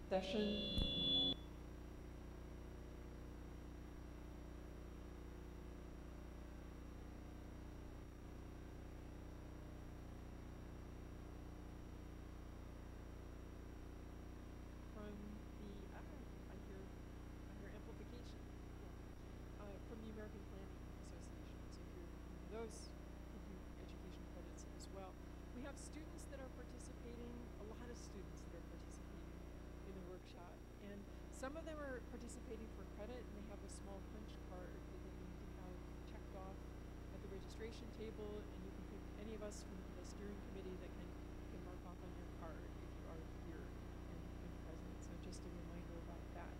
session. From the, I hear amplification. Cool. From the American Planning Association. So if you're those compute education credits as well. We have students that are participating, a lot of students that are participating in the workshop. And some of them are participating for credit, and they have a small punch card that they need to have checked off at the registration table, and you can pick any of us from the steering committee that can mark off on your card if you are here and present. So just a reminder about that.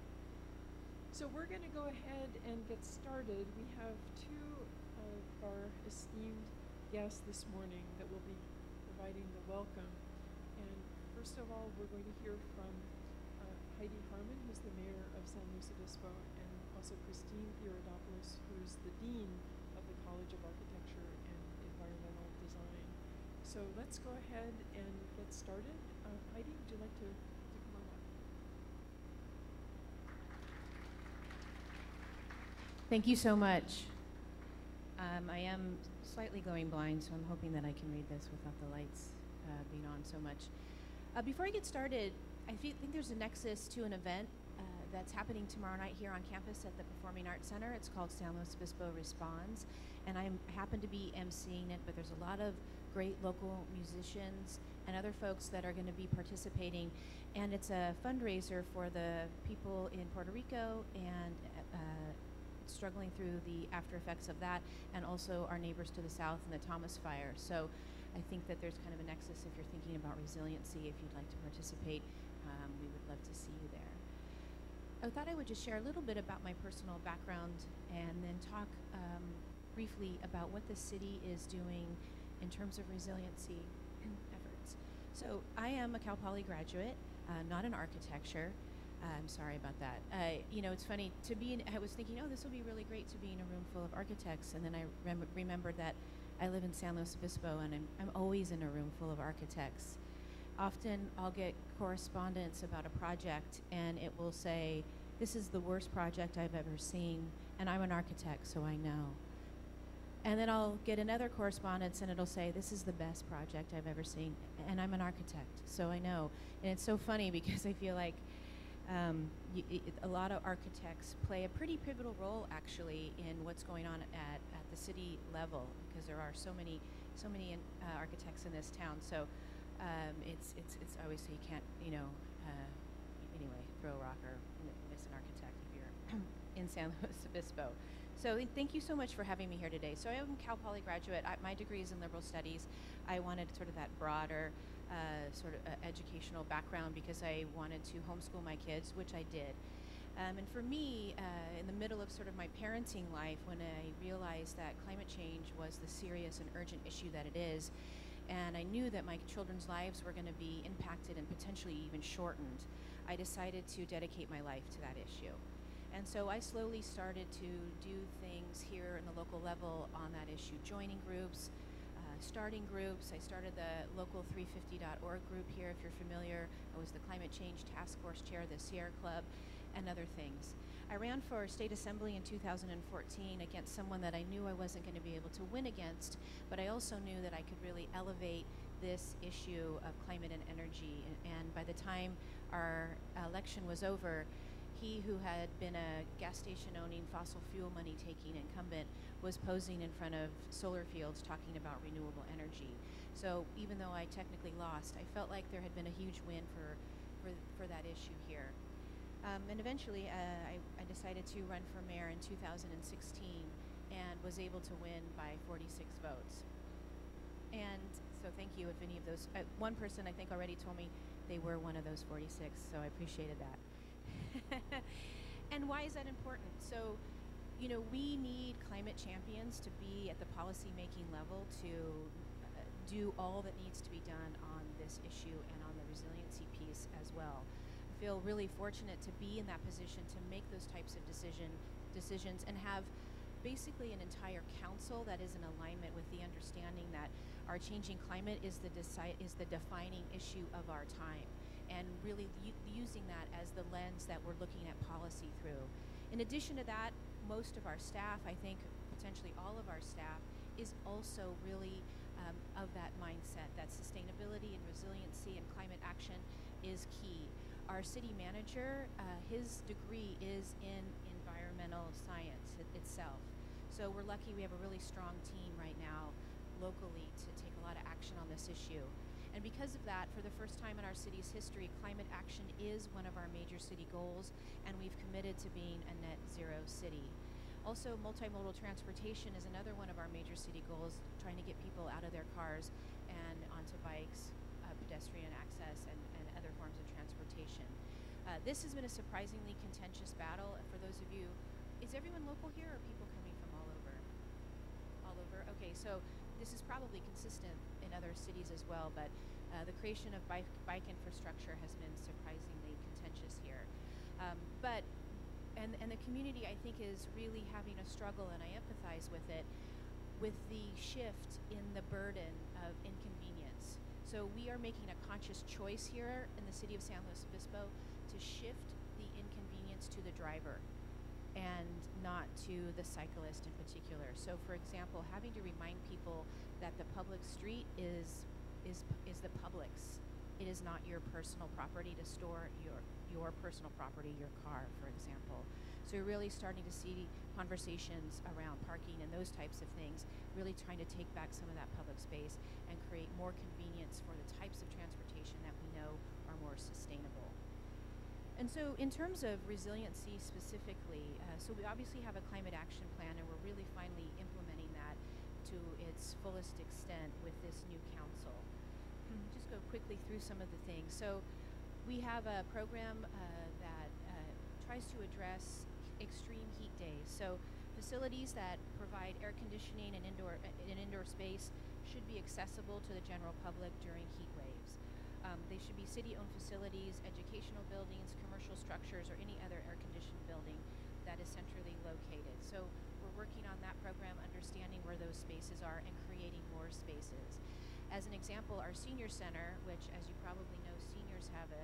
So we're going to go ahead and get started. We have two of our esteemed guests this morning that will be providing the welcome. And first of all, we're going to hear from Heidi Harmon, who's the mayor of San Luis Obispo, and also Christine Iridopoulos, who's the dean of the College of Architecture and Environmental Design. So let's go ahead and get started. Heidi, would you like to come on up? Thank you so much. I am slightly going blind, so I'm hoping that I can read this without the lights being on so much. Before I get started, I think there's a nexus to an event that's happening tomorrow night here on campus at the Performing Arts Center. It's called San Luis Obispo Responds, and I happen to be emceeing it, but there's a lot of great local musicians and other folks that are going to be participating, and it's a fundraiser for the people in Puerto Rico and struggling through the after effects of that, and also our neighbors to the south in the Thomas Fire. So I think that there's kind of a nexus if you're thinking about resiliency. If you'd like to participate, we would love to see you there. I thought I would just share a little bit about my personal background and then talk briefly about what the city is doing in terms of resiliency efforts. So I am a Cal Poly graduate, not in architecture. I'm sorry about that. You know, it's funny to be in, I was thinking, oh, this will be really great to be in a room full of architects, and then I remembered that I live in San Luis Obispo, and I'm always in a room full of architects. Often I'll get correspondence about a project, and it will say, this is the worst project I've ever seen, and I'm an architect, so I know. And then I'll get another correspondence, and it'll say, this is the best project I've ever seen, and I'm an architect, so I know. And it's so funny because I feel like a lot of architects play a pretty pivotal role, actually, in what's going on at the city level, because there are so many architects in this town. So it's always so you can't, anyway, throw a rock or miss an architect if you're in San Luis Obispo. So thank you so much for having me here today. So I am a Cal Poly graduate. My degree is in liberal studies. I wanted sort of that broader educational background because I wanted to homeschool my kids, which I did. And for me, in the middle of sort of my parenting life, when I realized that climate change was the serious and urgent issue that it is, and I knew that my children's lives were going to be impacted and potentially even shortened, I decided to dedicate my life to that issue. And so I slowly started to do things here in the local level on that issue, joining groups, starting groups. I started the local 350.org group here, if you're familiar. I was the climate change task force chair of the Sierra Club, and other things. I ran for state assembly in 2014 against someone that I knew I wasn't going to be able to win against, but I also knew that I could really elevate this issue of climate and energy. And by the time our election was over, he who had been a gas station owning, fossil fuel money taking incumbent was posing in front of solar fields talking about renewable energy. So even though I technically lost, I felt like there had been a huge win for that issue here. And eventually I decided to run for mayor in 2016 and was able to win by 46 votes. And so thank you if any of those, one person I think already told me they were one of those 46, so I appreciated that. And why is that important? So, you know, we need climate champions to be at the policy-making level to do all that needs to be done on this issue and on the resiliency piece as well. I feel really fortunate to be in that position to make those types of decisions and have basically an entire council that is in alignment with the understanding that our changing climate is the defining issue of our time. and really using that as the lens that we're looking at policy through. In addition to that, most of our staff, I think potentially all of our staff, is also really of that mindset that sustainability and resiliency and climate action is key. Our city manager, his degree is in environmental science itself. So we're lucky we have a really strong team right now locally to take a lot of action on this issue. And because of that, for the first time in our city's history, climate action is one of our major city goals, and we've committed to being a net zero city. Also, multimodal transportation is another one of our major city goals, trying to get people out of their cars and onto bikes, pedestrian access, and other forms of transportation. This has been a surprisingly contentious battle. For those of you, is everyone local here, or people coming from all over? All over? Okay, so this is probably consistent in other cities as well, but the creation of bike infrastructure has been surprisingly contentious here. And the community, I think, is really having a struggle, and I empathize with it, with the shift in the burden of inconvenience. So we are making a conscious choice here in the city of San Luis Obispo to shift the inconvenience to the driver and not to the cyclist in particular. So for example, having to remind people that the public street is the public's. It is not your personal property to store your personal property, your car, for example. So we're really starting to see conversations around parking and those types of things, really trying to take back some of that public space and create more convenience for the types of transportation that we know are more sustainable. And so in terms of resiliency specifically, so we obviously have a climate action plan, and we're really finally implementing that to its fullest extent with this new council. Just go quickly through some of the things. So we have a program that tries to address extreme heat days. So facilities that provide air conditioning and indoor space should be accessible to the general public during heat waves. They should be city-owned facilities, educational buildings, commercial structures, or any other air-conditioned building that is centrally located. So we're working on that program, understanding where those spaces are and creating more spaces. As an example, our senior center, which, as you probably know, seniors have a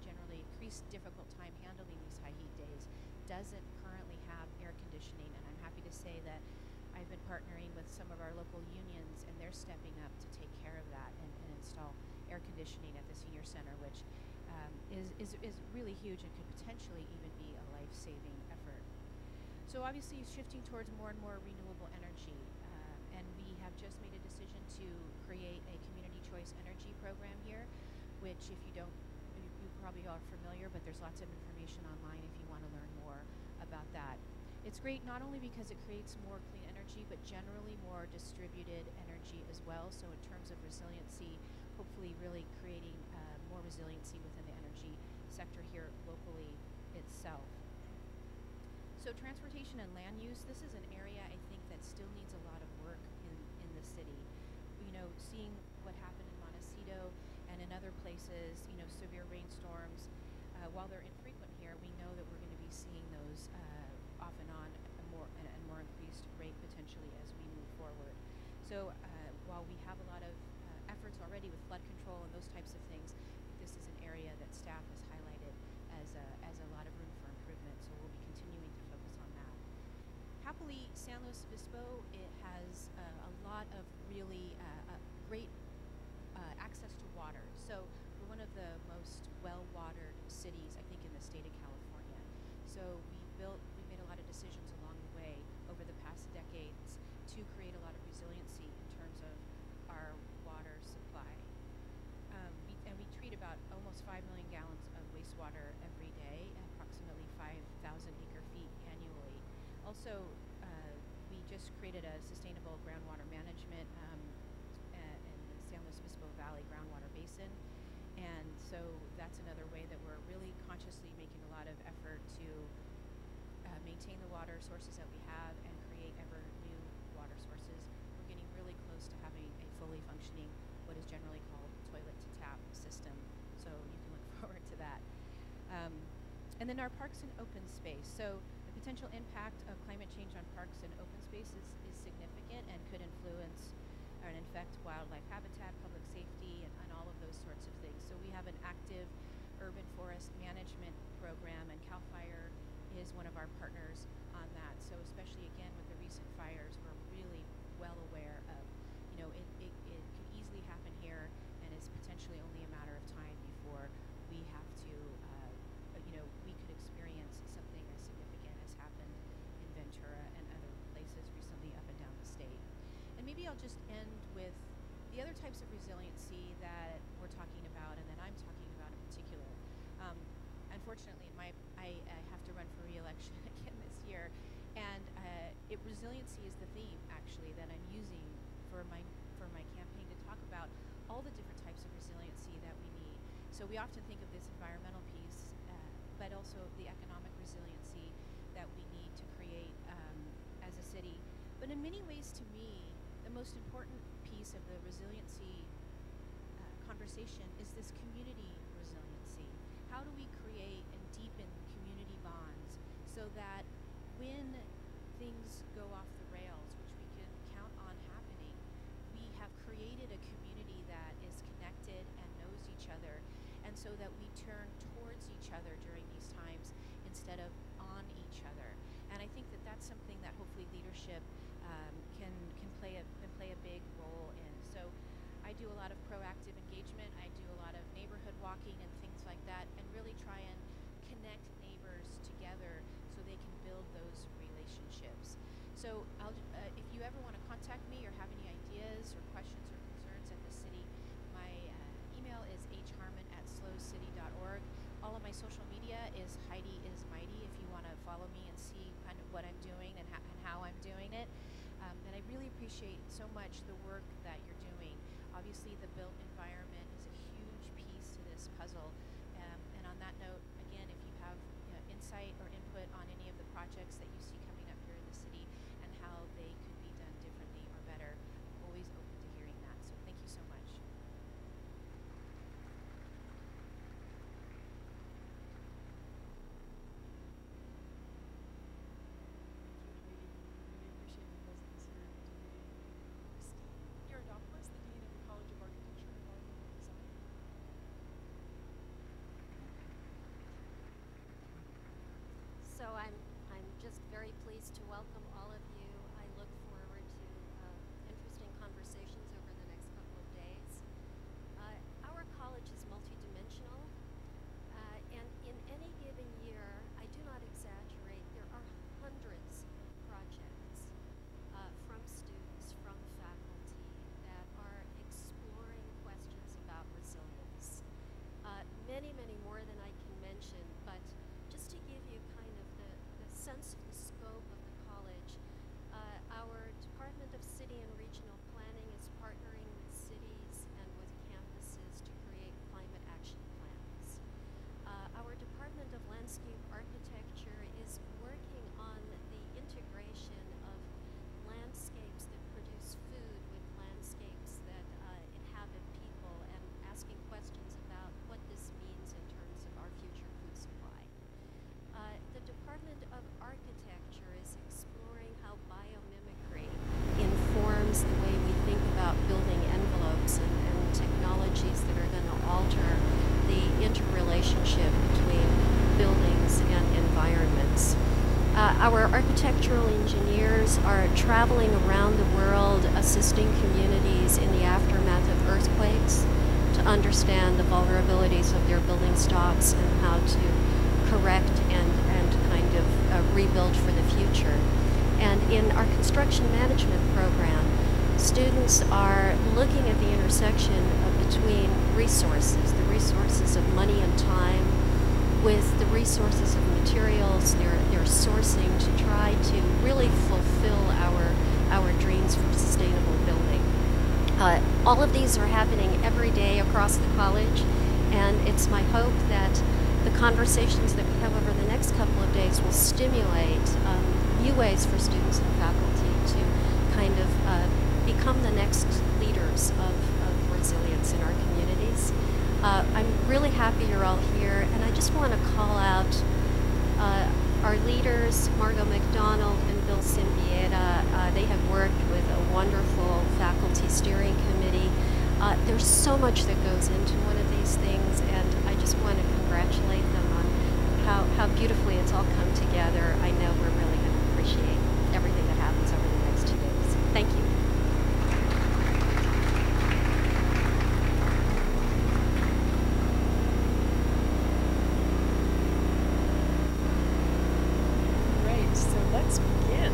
generally increased difficult time handling these high heat days, doesn't currently have air conditioning. And I'm happy to say that I've been partnering with some of our local unions, and they're stepping up to take care of that and install air conditioning at the senior center, which is really huge and could potentially even be a life-saving effort. So obviously shifting towards more and more renewable energy, and we have just made a decision to create a community choice energy program here, which if you don't, you probably are familiar, but there's lots of information online if you want to learn more about that. It's great not only because it creates more clean energy, but generally more distributed energy as well. So in terms of resiliency, hopefully really creating more resiliency within the energy sector here locally itself. So transportation and land use, this is an area I think that still needs a lot of work in the city. You know, seeing what happened in Montecito and in other places, you know, severe rainstorms, while they're infrequent here, we know that we're going to be seeing those off and on a more increased rate potentially as we move forward. So while we have a lot of efforts already with flood control and those types of things, this is an area that staff has highlighted as a lot of room for improvement. So we'll be continuing to focus on that. Happily, San Luis Obispo, it has a lot of really great access to water. So we're one of the most well-watered cities, I think, in the state of California. So we made a lot of decisions along the way over the past decades to create a lot of resiliency in terms of our water supply. We treat about almost 5 million gallons of wastewater every day, approximately 5,000 acre-feet annually. Also, we just created a sustainable groundwater management in the San Luis Obispo Valley groundwater basin. And so that's another way that we're really consciously making a lot of effort to maintain the water sources that we have and create ever new water sources. We're getting really close to having a fully functioning, what is generally called toilet to tap system. So you can look forward to that. And then our parks and open space. So the potential impact of climate change on parks and open space is significant and could influence and infect wildlife habitat, public safety, and all of those sorts of things. So we have an active urban forest management program, and CAL FIRE is one of our partners on that. So especially again with the recent fires, we're really well aware of, it could easily happen here, and it's potentially only a matter of time before we have to, we could experience something as significant as happened in Ventura and other places recently up and down the state. And maybe I'll just end with the other types of resiliency that we're talking about and that I'm talking about in particular. Unfortunately, I have to run for re-election again this year, and resiliency is the theme actually that I'm using for my campaign to talk about all the different types of resiliency that we need. So we often think of this environmental piece, but also the economic resiliency that we need to create as a city. But in many ways, to me, the most important piece of the resiliency conversation is this community resiliency. How do we create and deepen community bonds so that when things go off the rails, which we can count on happening, we have created a community that is connected and knows each other, and so that we turn towards each other during these times instead of on each other. And I think that that's something that hopefully leadership can play a big role in. So I do a lot of proactive engagement. I do a lot of neighborhood walking and things like that, and really try and connect neighbors together so they can build those relationships. So if you ever want to contact me or have any ideas or questions or concerns at the city, my email is hharmon@slowcity.org. All of my social media is Heidi is Mighty if you want to follow me and see kind of what I'm doing and how I'm doing it. And I really appreciate so much the work that you're doing. Obviously, the built environment is a huge piece to this puzzle. And on that note, again, if you have insight or input on any of the projects that you see coming up here in the city and how they could be done differently or better, I'm always open to hearing that. So thank you so much. So I'm just very pleased to welcome all of you. I look forward to interesting conversations over the next couple of days. Our college is multidimensional, and in any given year, I do not exaggerate, there are hundreds of projects from students, from faculty, that are exploring questions about resilience. Many, many more than I can mention, but just to give you kind of the sense of the scope of the college, our Department of City and Regional Planning is partnering with cities and with campuses to create climate action plans. Our Department of Landscape Architecture is working on the integration of landscapes that produce food with landscapes that inhabit people, and asking questions about what this means in terms of our future food supply. The Department of Architecture is exploring how biomimicry informs the way we think about building envelopes and technologies that are going to alter the interrelationship between buildings and environments. Our architectural engineers are traveling around the world assisting communities in the aftermath of earthquakes to understand the vulnerabilities of their building stocks and how to correct and kind of rebuild for the future. And in our construction management program, students are looking at the intersection between resources, the resources of money and time, with the resources of materials. They're sourcing to try to really fulfill our dreams for sustainable building. All of these are happening every day across the college, and it's my hope that the conversations that we have over the next couple of days will stimulate new ways for students and faculty to kind of become the next leaders of resilience in our communities. I'm really happy you're all here, and I just want to call out our leaders, Margot McDonald and Bill Simbieta. They have worked with a wonderful faculty steering committee There's so much that goes into one of these things, and I just want to congratulate them on how beautifully it's all come together. I know we're really going to appreciate everything that happens over the next 2 days. Thank you. Right, so let's begin.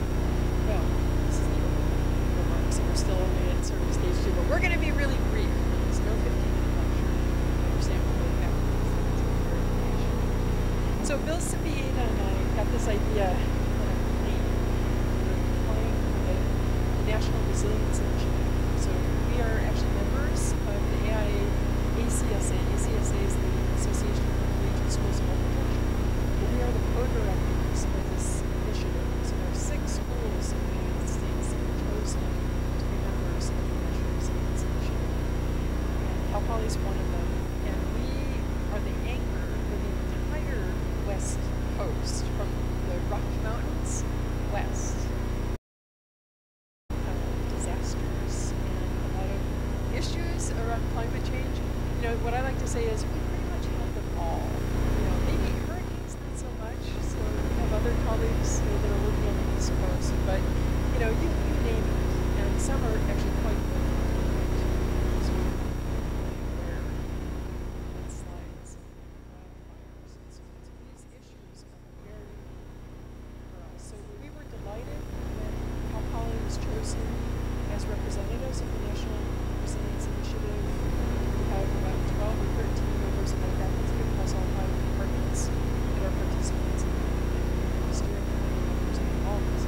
Well, this is the opening remarks, and we're still only at sort of stage 2, but we're going to be really brief. There's no 15-minute lecture. I understand we'll go back to very information. So Bill Sabieda and I got this idea when I'm playing. We're playing the National Resilience Initiative. So we are actually members of the AIA ACSA. ACSA is the Association for Collegiate Schools of Architecture. But we are the co-directors of this initiative. So there are 6 schools in the United States that are chosen to be members of the National Resilience Initiative. And Cal Poly is one of them. And we are the anchor for the entire West Coast, from the Rocky Mountains west. Disasters and a lot of issues around climate change. You know, what I like to say is we pretty much have them all. You know, maybe hurricanes not so much. So we have other colleagues that are working on the East Coast, but you know, you name it. And some are actually quite good. So we're really aware of landslides and wildfires and so on. So these issues are very unique for us. So we were delighted when Cal Poly was chosen as representatives of the National Resilience Initiative. We have about 12 or 13 members of our faculty across all 5 departments that are participants in the steering committee members and all of us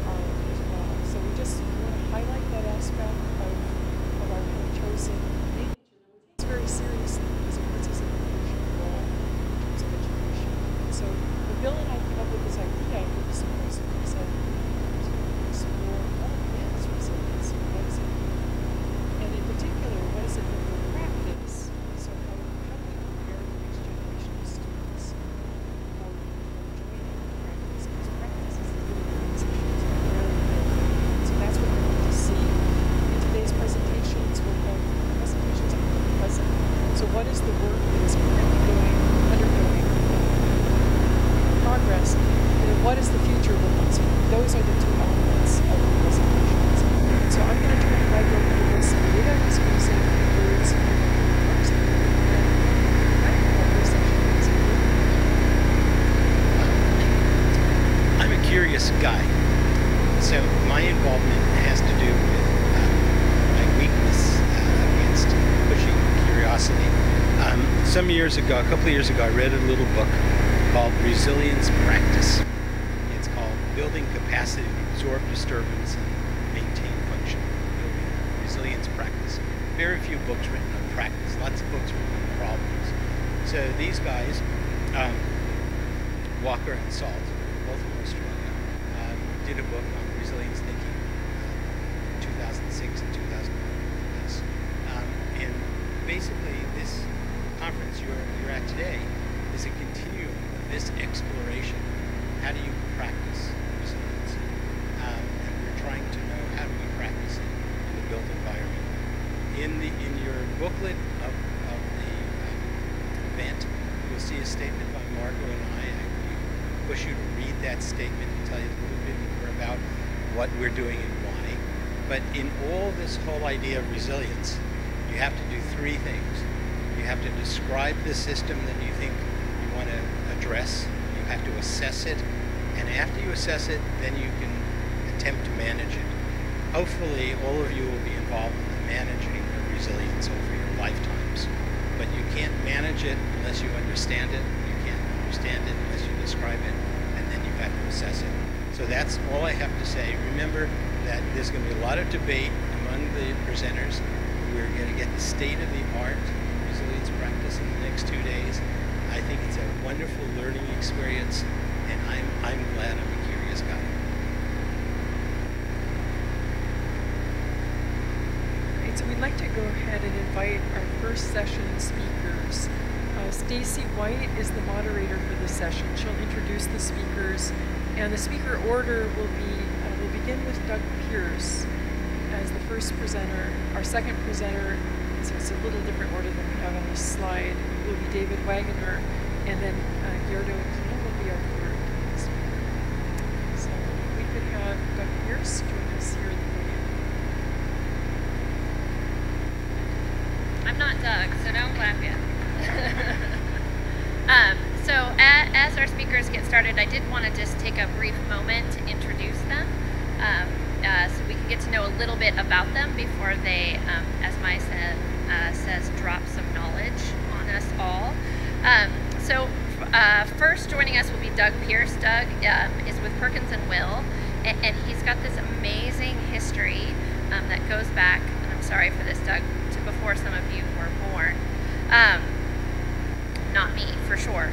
are as well. So we just want to highlight that aspect of our being chosen. It's very seriously because it puts us in a leadership role in terms of education. And so when Bill and I came up with this idea for the symposium, we said, explore what is resilience, what does it mean? And in particular, what does it mean for practice? So how do we prepare the next generation of students for joining practice? Because practice is the really these issues are very important. So that's what we're going to see. In today's presentations, we'll have presentations on the present. So what is the work that is undergoing progress, and then what does the future look like? So those are the 2 elements of the presentations. And so I'm going to turn it right over to Bill Sabieda, who's going to say a few words in the remarks. I'm a curious guy, so my involvement has to do with my weakness against pushing curiosity. Some years ago, a couple of years ago, I read a little book called Resilience Practice. It's called Building Capacity to Absorb Disturbance and Maintain Function. Building Resilience Practice. Very few books written on practice, lots of books written on problems. So these guys, Walker and Salt, both from Australia, did a book on resilience thinking in 2006 and 2009. And basically this conference you're at today is a continuum of this exploration. How do you practice resilience? And we're trying to know how do we practice it in the built environment. In your booklet of the event, you'll see a statement by Margot and I. We push you to read that statement and tell you a little bit more about what we're doing and why. But in all this whole idea of resilience, you have to do 3 things. You have to describe the system that you think you want to address. You have to assess it. And after you assess it, then you can attempt to manage it. Hopefully, all of you will be involved in the managing of resilience over your lifetimes. But you can't manage it unless you understand it. You can't understand it unless you describe it. And then you have to assess it. So that's all I have to say. Remember that there's going to be a lot of debate among the presenters. We're going to get the state of the art resilience practice in the next 2 days. I think it's a wonderful learning experience, and I'm glad I'm a curious guy. Great, so we'd like to go ahead and invite our first session speakers. Stacy White is the moderator for this session. She'll introduce the speakers, and the speaker order will be, we'll begin with Doug Pierce, as the first presenter. Our second presenter, so it's a little different order than we have on this slide, will be David Wagoner, and then Gerdo Klein will be our third speaker. So if we could have Doug Pierce join us here at the podium. I'm not Doug, so don't clap yet. As our speakers get started, I did want to just take a brief moment to introduce them so we can get to know a little bit about them before they, as Mai says, drop some knowledge on us all. First joining us will be Doug Pierce. Doug is with Perkins and Will, and he's got this amazing history that goes back, and I'm sorry for this, Doug, to before some of you were born. Not me, for sure.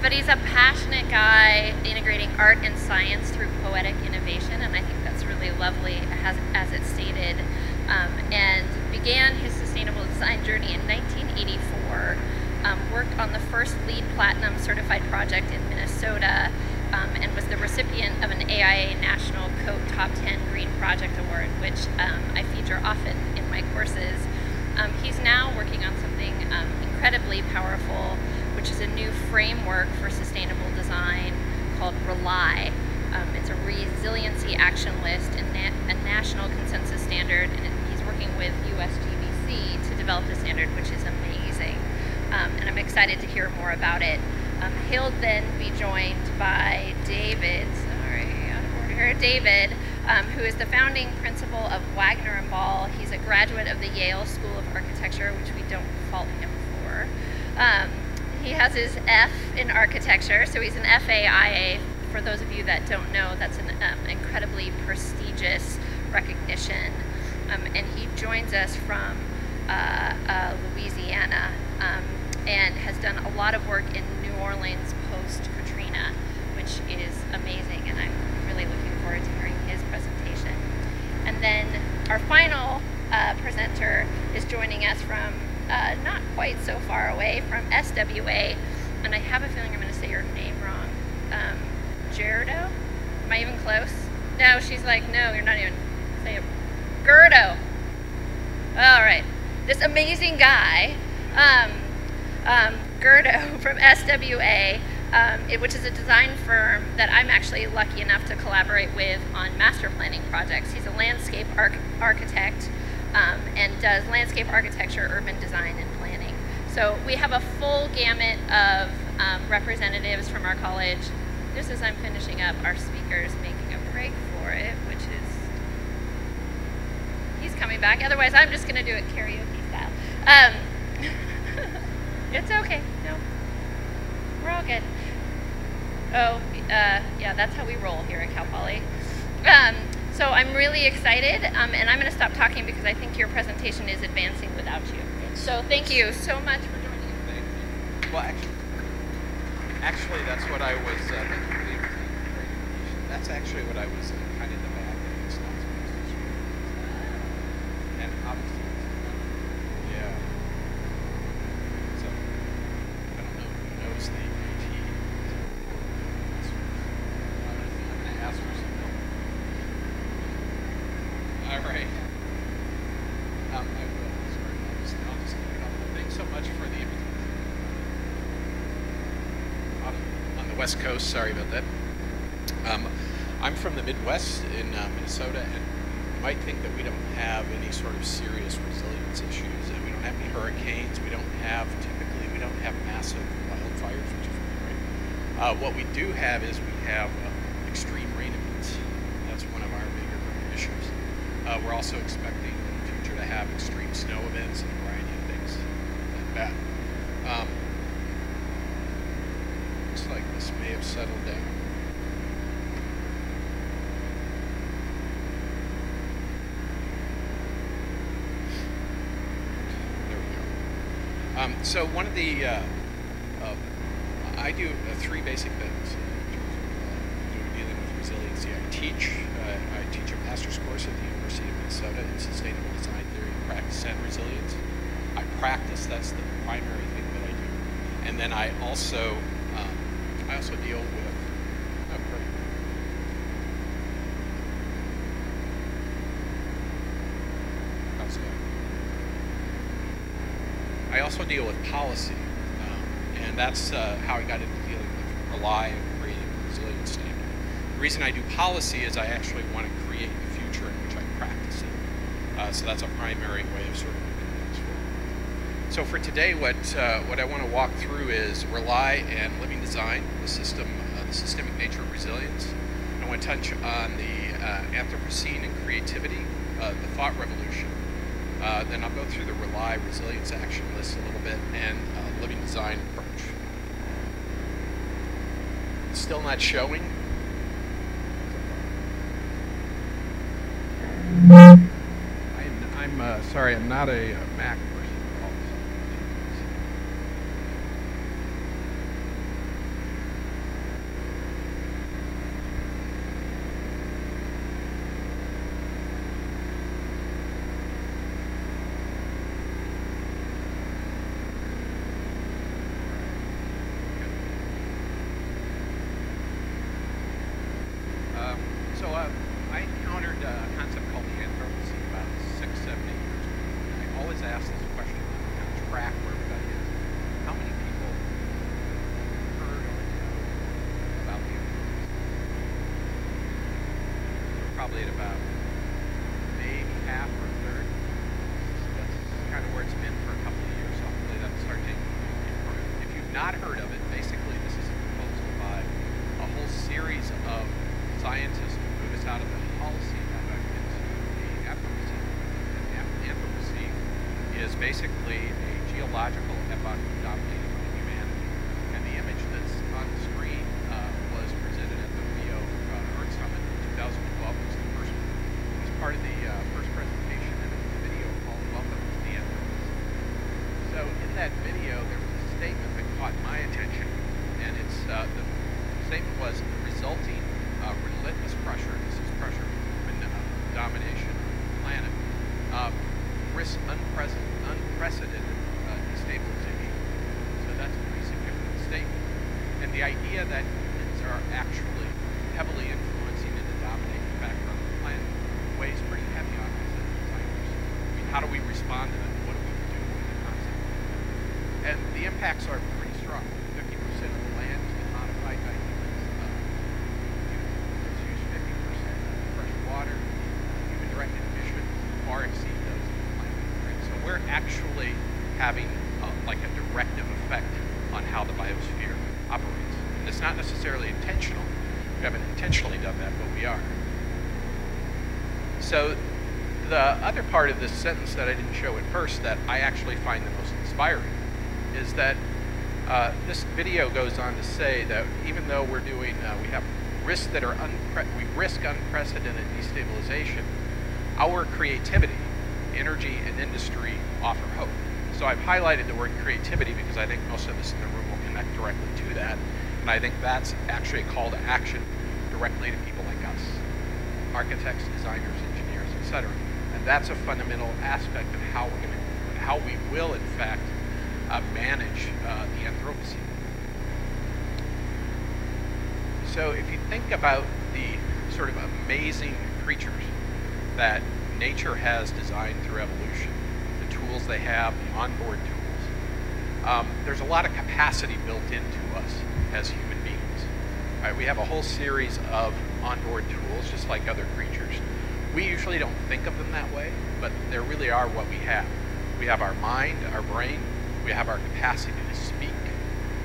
But he's a passionate guy integrating art and science through poetic innovation, and I think that's really lovely as it's stated. And began his sustainable design journey in 1984, worked on the first LEED Platinum certified project in Minnesota, and was the recipient of an AIA National COAT Top 10 Green Project Award, which I feature often in my courses. He's now working on something incredibly powerful, which is a new framework for sustainable design called RELY. It's a resiliency action list and a national consensus standard, and he's working with USGBC to develop the standard, which is amazing. And I'm excited to hear more about it. He'll then be joined by David, who is the founding principal of Wagner and Ball. He's a graduate of the Yale School of Architecture, which we don't fault him for. He has his F in architecture, so he's an FAIA. For those of you that don't know, that's an incredibly prestigious recognition. And he joins us from Louisiana and has done a lot of work in New Orleans post-Katrina, which is amazing, and I'm really looking forward to hearing his presentation. And then our final presenter is joining us from not quite so far away, from SWA, and I have a feeling I'm going to say your name wrong. Gerdo? Am I even close? No, she's like, no, you're not even. Say it. Gerdo. All right. This amazing guy, Gerdo from SWA, which is a design firm that I'm actually lucky enough to collaborate with on master planning projects. He's a landscape architect and does landscape architecture, urban design, and planning. So we have a full gamut of representatives from our college. Just as I'm finishing up, our speaker's making a break for it, which is, he's coming back. Otherwise, I'm just going to do it karaoke style. It's okay. No, we're all good. Oh, yeah, that's how we roll here at Cal Poly. So I'm really excited, and I'm going to stop talking because I think your presentation is advancing without you. So thank you so much for joining us. Thank you. Well, actually, that's what I was. That's actually what I was kind of in the back. It's not supposed to. And obviously, yeah. So I don't know who knows the AT. I'm gonna ask for some help. All right. I will. Sorry, I'll just get on. Thanks so much for the invitation. On the West Coast, sorry about that. I'm from the Midwest in Minnesota, and you might think that we don't have any sort of serious resilience issues. We don't have any hurricanes. We don't have massive wildfires, which is really great. What we do have is we have extreme rain events. That's one of our bigger issues. We're also expecting in the future to have extreme snow events and a variety of things like that. Looks like this may have settled down. So one of the, I do three basic things dealing with resiliency. I teach a master's course at the University of Minnesota in sustainable design theory, practice, and resilience. I practice, that's the primary thing that I do. And then I also deal with, oh great. also deal with policy, and that's how I got into dealing with RELI and creating a resilience standard. The reason I do policy is I actually want to create the future in which I practice it. So that's a primary way of sort of moving things forward. So for today, what I want to walk through is RELI and living design, the systemic nature of resilience. I want to touch on the Anthropocene and creativity, the thought revolution. Then I'll go through the RELI resilience action list a little bit and living design approach. It's still not showing. I'm sorry, I'm not a Mac person. I encountered a concept called the Anthropocene about 6, 7, 8 years ago. And I always ask this question to kind of track where everybody is. How many people heard or know about the Anthropocene? We're probably at about maybe half or a third. That's kind of where it's been for a couple of years. So hopefully that'll start taking root. If you've not heard of it, basically this is a proposal by a whole series of scientists to move us out of the Holocene into the Anthropocene. And the Anthropocene is basically a geological epoch dominated by humanity. And the image that's on the screen was presented at the Rio Earth Summit in 2012. It was part of the first presentation in a video called Welcome to the Anthropocene. So in that video, there was a statement that caught my attention, and it's the statement was the resulting relentless pressure, this is pressure from human domination of the planet, risks unprecedented destabilization. So that's a pretty significant statement. And the idea that humans are actually heavily influencing and the dominating factor on the planet weighs pretty heavy on us as designers. I mean, how do we respond to them? What do we do with the concept? And the impacts are pretty strong. 50% of the land has been modified by humans. Water, human directed emissions far exceed those of the planet. Right? So we're actually having like a directive effect on how the biosphere operates. And it's not necessarily intentional. We haven't intentionally done that, but we are. So the other part of this sentence that I didn't show at first that I actually find the most inspiring is that this video goes on to say that even though we're doing, we have risks that are we risk unprecedented destabilization, our creativity, energy, and industry offer hope. So I've highlighted the word creativity because I think most of us in the room will connect directly to that, and I think that's actually a call to action directly to people like us, architects, designers, engineers, etc. And that's a fundamental aspect of how we're going to, how we will in fact manage the Anthropocene. So if you think about the sort of amazing creatures that nature has designed through evolution, the tools they have, the onboard tools, there's a lot of capacity built into us as human beings. Right? We have a whole series of onboard tools, just like other creatures. We usually don't think of them that way, but they really are what we have. We have our mind, our brain, we have our capacity to speak,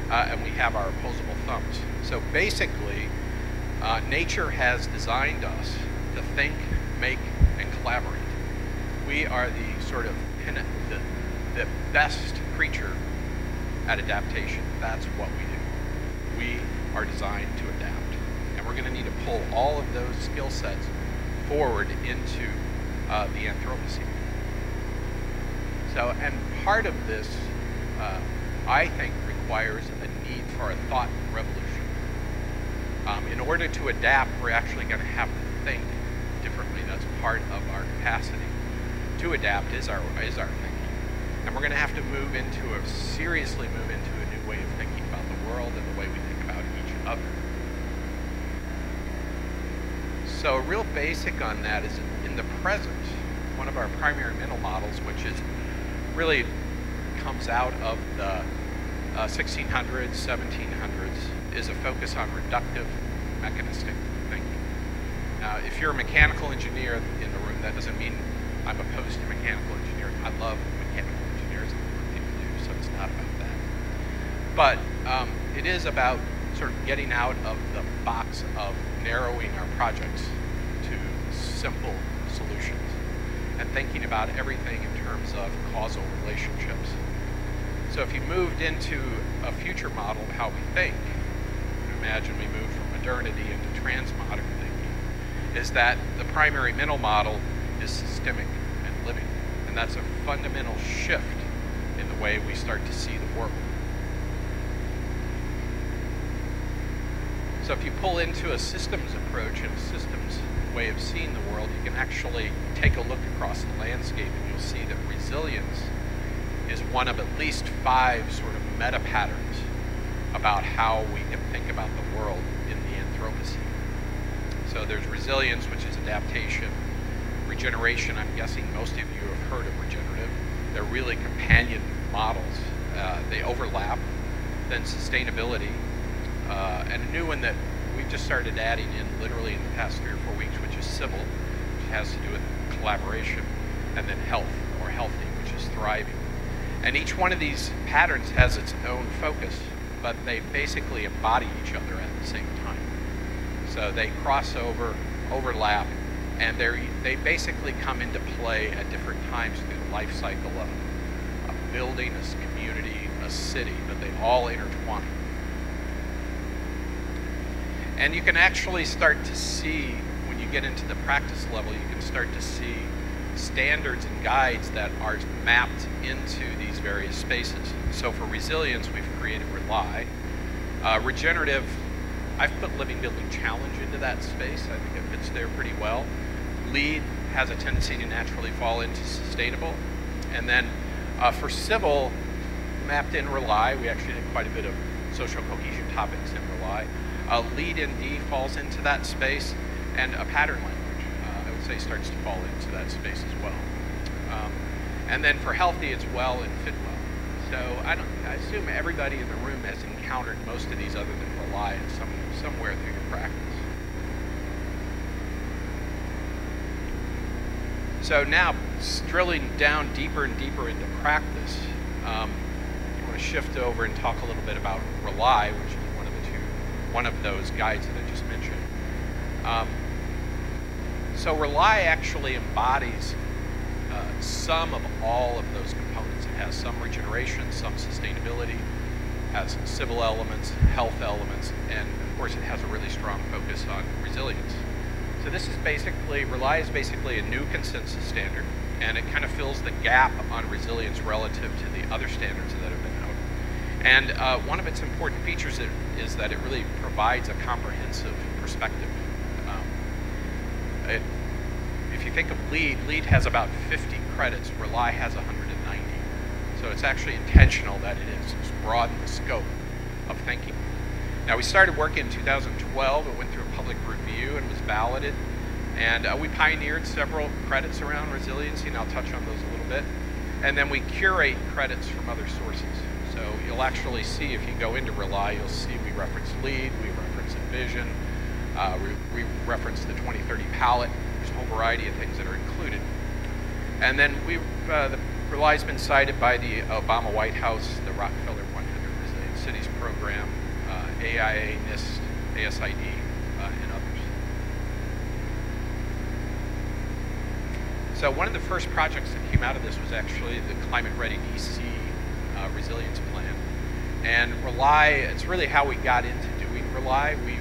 and we have our opposable thumbs. So basically, nature has designed us to think, make, and collaborate. We are the sort of the best creature at adaptation. That's what we do. We are designed to adapt. And we're going to need to pull all of those skill sets forward into the Anthropocene. So, and part of this, I think, requires a need for a thought revolution. In order to adapt, we're actually going to have to think differently. That's part of our capacity to adapt is our thinking. And we're going to have to seriously move into a new way of thinking about the world and the way we think about each other. So a real basic on that is in the present, one of our primary mental models, which is really comes out of the 1600s, 1700s is a focus on reductive mechanistic thinking. Now, if you're a mechanical engineer in the room, that doesn't mean I'm opposed to mechanical engineering. I love mechanical engineers and the work they do, so it's not about that. But it is about sort of getting out of the box of narrowing our projects to simple solutions and thinking about everything in terms of causal relationships. So if you moved into a future model of how we think, imagine we move from modernity into transmodern thinking, is that the primary mental model is systemic and living. And that's a fundamental shift in the way we start to see the world. So if you pull into a systems approach and a systems way of seeing the world, you can actually take a look across the landscape and you'll see that resilience is one of at least 5 sort of meta patterns about how we can think about the world in the Anthropocene. So there's resilience, which is adaptation. Regeneration, I'm guessing most of you have heard of regenerative. They're really companion models. They overlap. Then sustainability, and a new one that we've just started adding in literally in the past 3 or 4 weeks, which is civil, which has to do with collaboration, and then health, or healthy, which is thriving. And each one of these patterns has its own focus, but they basically embody each other at the same time. So they cross over, overlap, and they basically come into play at different times through the life cycle of a building, a community, a city, but they all intertwine. And you can actually start to see, when you get into the practice level, you can start to see standards and guides that are mapped into these various spaces. So for resilience, we've created RELY. Regenerative, I've put living, building, challenge into that space. I think it fits there pretty well. LEAD has a tendency to naturally fall into sustainable. And then for civil, mapped in RELY, we actually did quite a bit of social cohesion topics in RELY. LEAD in D falls into that space, and a pattern language, I would say, starts to fall into that space as well. And then for healthy, it's well and fit well. So I assume everybody in the room has encountered most of these other than RELY somewhere through your practice. So now, drilling down deeper and deeper into practice, I want to shift over and talk a little bit about RELY, which is one of those guides that I just mentioned. So RELY actually embodies some of all of those components. It has some regeneration, some sustainability, has civil elements, health elements, and of course it has a really strong focus on resilience. So this is basically, RELY is basically a new consensus standard, and it kind of fills the gap on resilience relative to the other standards that have been out. And one of its important features is that it really provides a comprehensive perspective. If you think of LEAD has about 50 credits, RELY has 190. So it's actually intentional that it is. It's broadened the scope of thinking. Now we started work in 2012. It went through a public review and was validated. And we pioneered several credits around resiliency, and I'll touch on those a little bit. And then we curate credits from other sources. So you'll actually see, if you go into RELY, you'll see we reference LEAD, we reference Envision, we reference the 2030 palette. There's a whole variety of things that are included. And then the RELY's been cited by the Obama White House, the Rockefeller 100 Resilient Cities Program, AIA, NIST, ASID, and others. So one of the first projects that came out of this was actually the Climate Ready DC resilience plan. And RELY, it's really how we got into doing RELY. We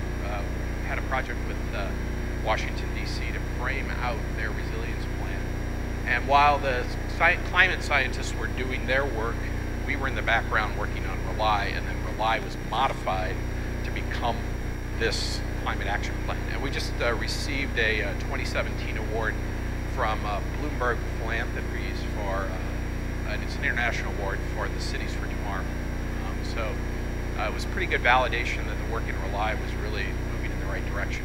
had a project with Washington, D.C. to frame out their resilience plan. And while the climate scientists were doing their work, we were in the background working on RELY, and then RELY was modified to become this climate action plan. And we just received a 2017 award from Bloomberg Philanthropies for and it's an international award for the Cities for Tomorrow. So it was pretty good validation that the work in RELY was really moving in the right direction.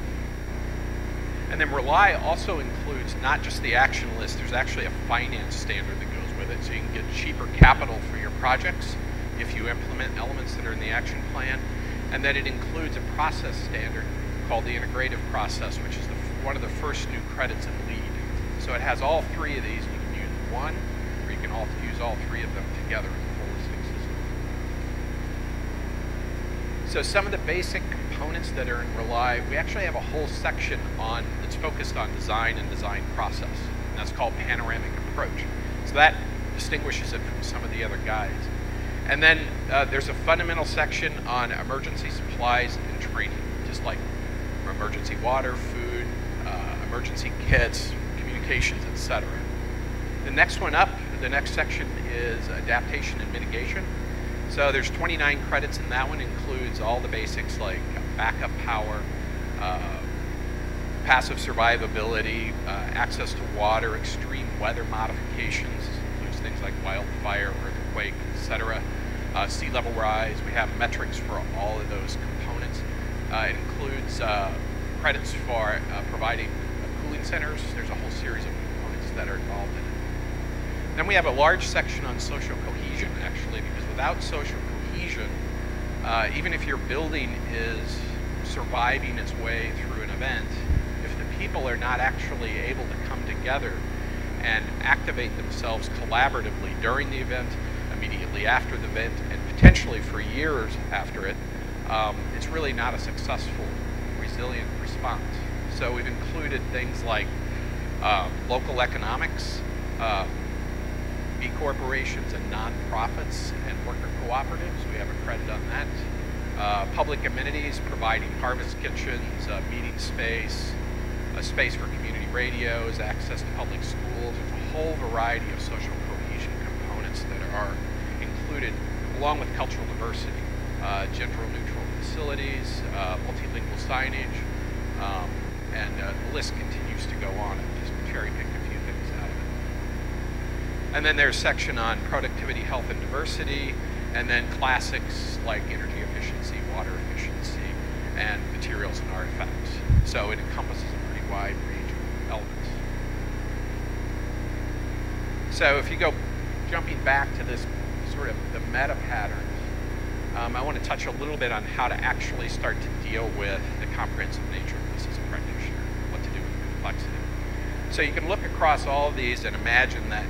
And then RELY also includes not just the action list, there's actually a finance standard that goes with it. it so you can get cheaper capital for your projects if you implement elements that are in the action plan. And then it includes a process standard called the integrative process, which is one of the first new credits in LEED. So it has all three of these. You can use one, or you can use all three of them together as a holistic system. So some of the basic components that are in Rely, we actually have a whole section that's focused on design and design process. And that's called panoramic approach. So that distinguishes it from some of the other guides. And then there's a fundamental section on emergency supplies and training, just like emergency water, food, emergency kits, communications, etc. The next one up, the next section is adaptation and mitigation. So there's 29 credits in that one, includes all the basics like backup power, passive survivability, access to water, extreme weather modifications. This includes things like wildfire, earthquake, etc. Sea level rise. We have metrics for all of those components. It includes credits for providing cooling centers. There's a whole series of components that are involved in it. Then we have a large section on social cohesion, actually, because without social cohesion, even if your building is surviving its way through an event, if the people are not actually able to come together and activate themselves collaboratively during the event, immediately after the event, and potentially for years after it, it's really not a successful, resilient response. So we've included things like local economics, B corporations and nonprofits, and worker cooperatives. We have a credit on that. Public amenities, providing harvest kitchens, meeting space, a space for community radios, access to public schools. There's a whole variety of social cohesion components that are included, along with cultural diversity, gender-neutral facilities, multilingual signage, and the list continues to go on. I've just cherry-picked a few things out of it. And then there's a section on productivity, health, and diversity, and then classics like energy efficiency, water efficiency, and materials and artifacts. So it encompasses a pretty wide range of elements. So if you go jumping back to this sort of the meta patterns, I want to touch a little bit on how to actually start to deal with the comprehensive nature of this as a practitioner, what to do with complexity. So you can look across all of these and imagine that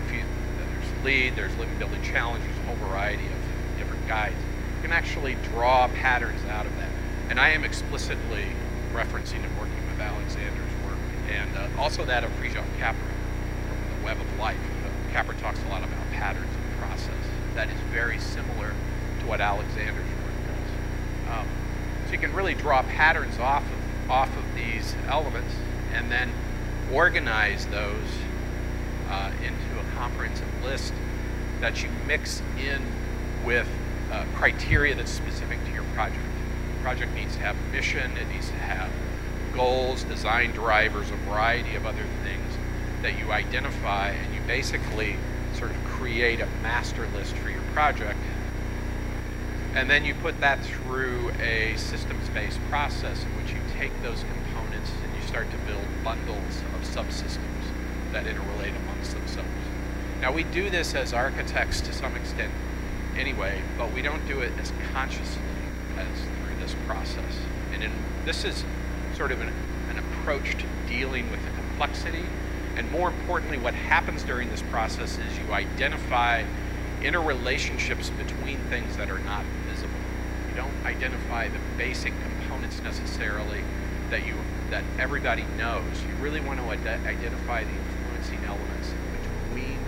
there's LEED, there's Living Building Challenge, there's a whole variety of different guides. You can actually draw patterns out of that. And I am explicitly referencing and working with Alexander's work, and also that of Fridtjof Capra from The Web of Life. Capra talks a lot about patterns in process. That is very similar to what Alexander's work does. So you can really draw patterns off of these elements and then organize those into a comprehensive list that you mix in with criteria that's specific to your project. The project needs to have a mission, it needs to have goals, design drivers, a variety of other things that you identify, and you basically sort of create a master list for your project. And then you put that through a systems-based process in which you take those components and you start to build bundles of subsystems that interrelate amongst themselves. Now we do this as architects to some extent anyway, but we don't do it as consciously as through this process. And this is sort of an approach to dealing with the complexity, and more importantly, what happens during this process is you identify interrelationships between things that are not visible. You don't identify the basic components necessarily that everybody knows. You really want to identify the influencing elements between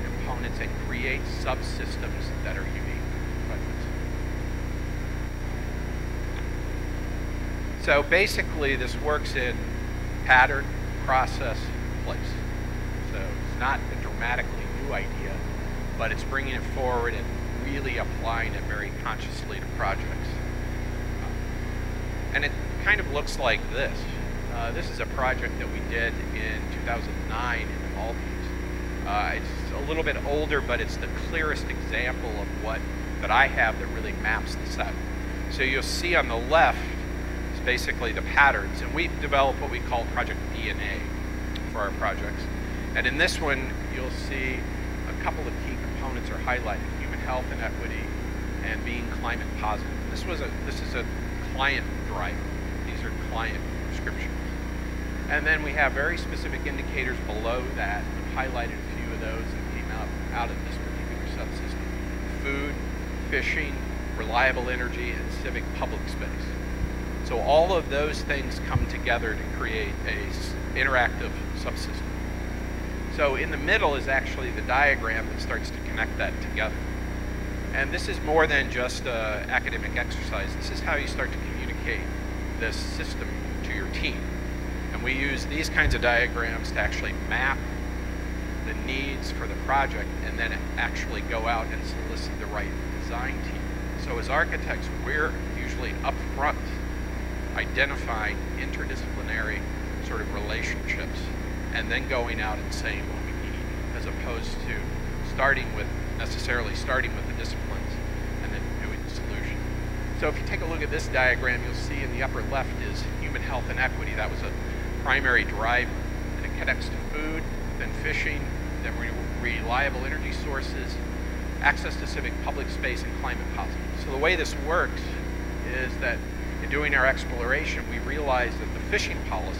components and create subsystems that are unique. So basically, this works in pattern, process, place. So it's not a dramatically new idea, but it's bringing it forward and really applying it very consciously to projects. And it kind of looks like this. This is a project that we did in 2009 in the Maldives. It's a little bit older, but it's the clearest example of that I have that really maps this out. So you'll see on the left is basically the patterns, and we've developed what we call project DNA for our projects. And in this one, you'll see a couple of key components are highlighted: human health and equity, and being climate positive. This is a client driver. These are client prescriptions. And then we have very specific indicators below that. I've highlighted a few of those that came out of this particular subsystem: food, fishing, reliable energy, and civic public space. So all of those things come together to create a interactive subsystem. So in the middle is actually the diagram that starts to connect that together. And this is more than just an academic exercise. This is how you start to communicate this system to your team. And we use these kinds of diagrams to actually map the needs for the project and then actually go out and solicit the right design team. So as architects, we're usually upfront identifying interdisciplinary sort of relationships and then going out and saying what we need, as opposed to necessarily starting with the disciplines and then doing the solution. So if you take a look at this diagram, you'll see in the upper left is human health and equity. That was a primary driver, and it connects to food, then fishing, then reliable energy sources, access to civic public space, and climate positive. So the way this works is that in doing our exploration, we realized that the fishing policy,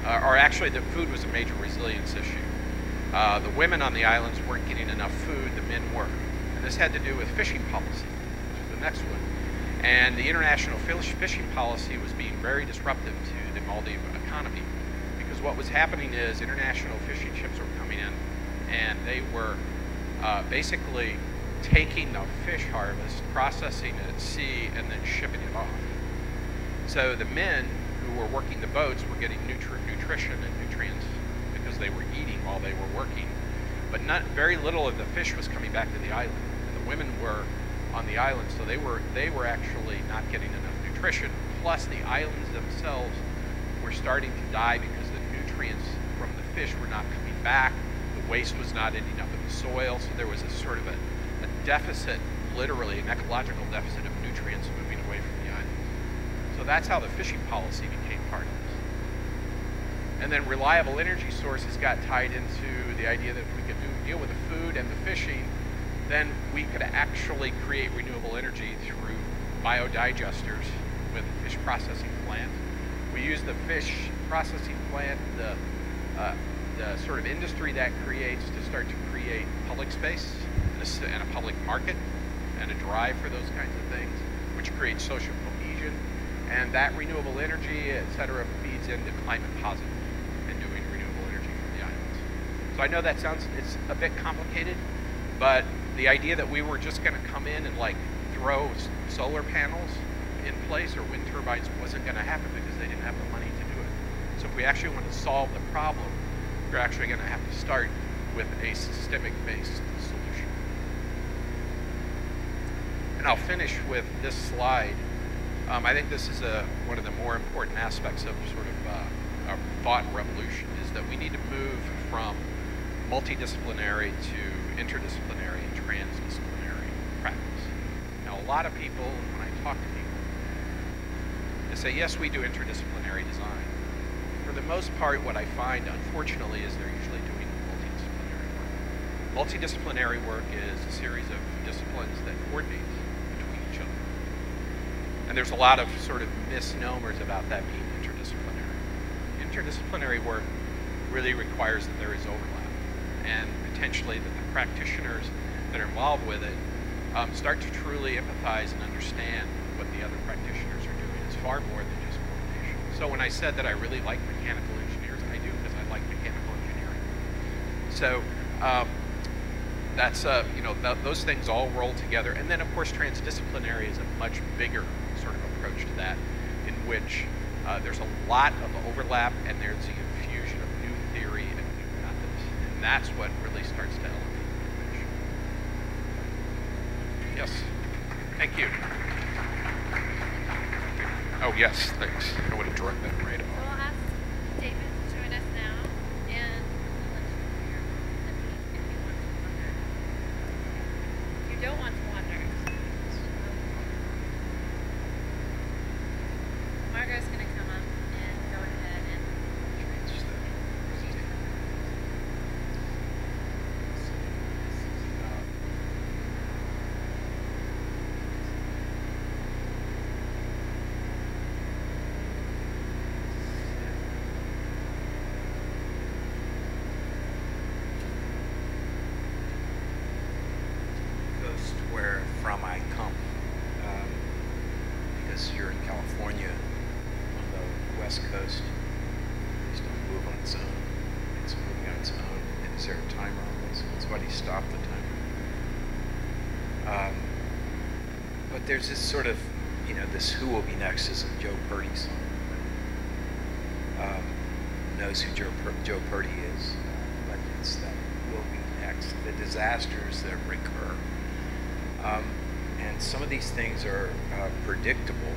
or actually the food was a major resilience issue. The women on the islands weren't getting enough food, the men were. And this had to do with fishing policy, which is the next one. And the international fishing policy was being very disruptive to the Maldive economy, because what was happening is international fishing ships were coming in and they were basically taking the fish harvest, processing it at sea, and then shipping it off. So the men who were working the boats were getting nutrition and nutrients because they were eating while they were working, but very little of the fish was coming back to the island. And the women were on the island, so they were actually not getting enough nutrition. Plus, the islands themselves were starting to die because the nutrients from the fish were not coming back. The waste was not ending up in the soil, so there was a sort of a deficit, literally an ecological deficit of nutrients moving away from the islands. So that's how the fishing policy became part of this. And then reliable energy sources got tied into the idea that if we could deal with the food and the fishing, then we could actually create renewable energy through biodigesters with fish processing plant. We use the fish processing plant, the sort of industry that creates, to start to create public space and a public market and a drive for those kinds of things, which creates social cohesion. And that renewable energy, et cetera, feeds into climate positive and doing renewable energy for the islands. So I know that it's a bit complicated, but the idea that we were just going to come in and like throw solar panels in place or wind turbines wasn't going to happen because they didn't have the money to do it. So if we actually want to solve the problem, we're actually going to have to start with a systemic-based solution. And I'll finish with this slide. I think this is one of the more important aspects of sort of our thought revolution, is that we need to move from multidisciplinary to interdisciplinary and transdisciplinary practice. Now, a lot of people, when I talk to people, they say, yes, we do interdisciplinary design. For the most part, what I find, unfortunately, is they're usually doing multidisciplinary work. Multidisciplinary work is a series of disciplines that coordinate between each other. And there's a lot of sort of misnomers about that being interdisciplinary. Interdisciplinary work really requires that there is overlap, and potentially that the practitioners that are involved with it start to truly empathize and understand what the other practitioners are doing. It's far more than just coordination. So when I said that I really like mechanical engineers, I do, because I like mechanical engineering. So that's, those things all roll together. And then, of course, transdisciplinary is a much bigger sort of approach to that, in which there's a lot of overlap and there's the infusion of new theory and new methods. And that's what really starts to elevate the innovation. Yes. Thank you. Oh, yes, thanks. I would have direct that right So off. we'll ask David to join us now, and we'll let you hear the piece if you want to wander. If you don't want to wander, Margot's going to come up and go ahead and West Coast. Please don't move on its own. It's moving on its own. And is there a timer on this? Can somebody stop the timer? But there's this sort of, you know, this "Who Will Be Next" is a Joe Purdy song. Knows who Joe Purdy is, but it's that "will be next," the disasters that recur. And some of these things are predictable.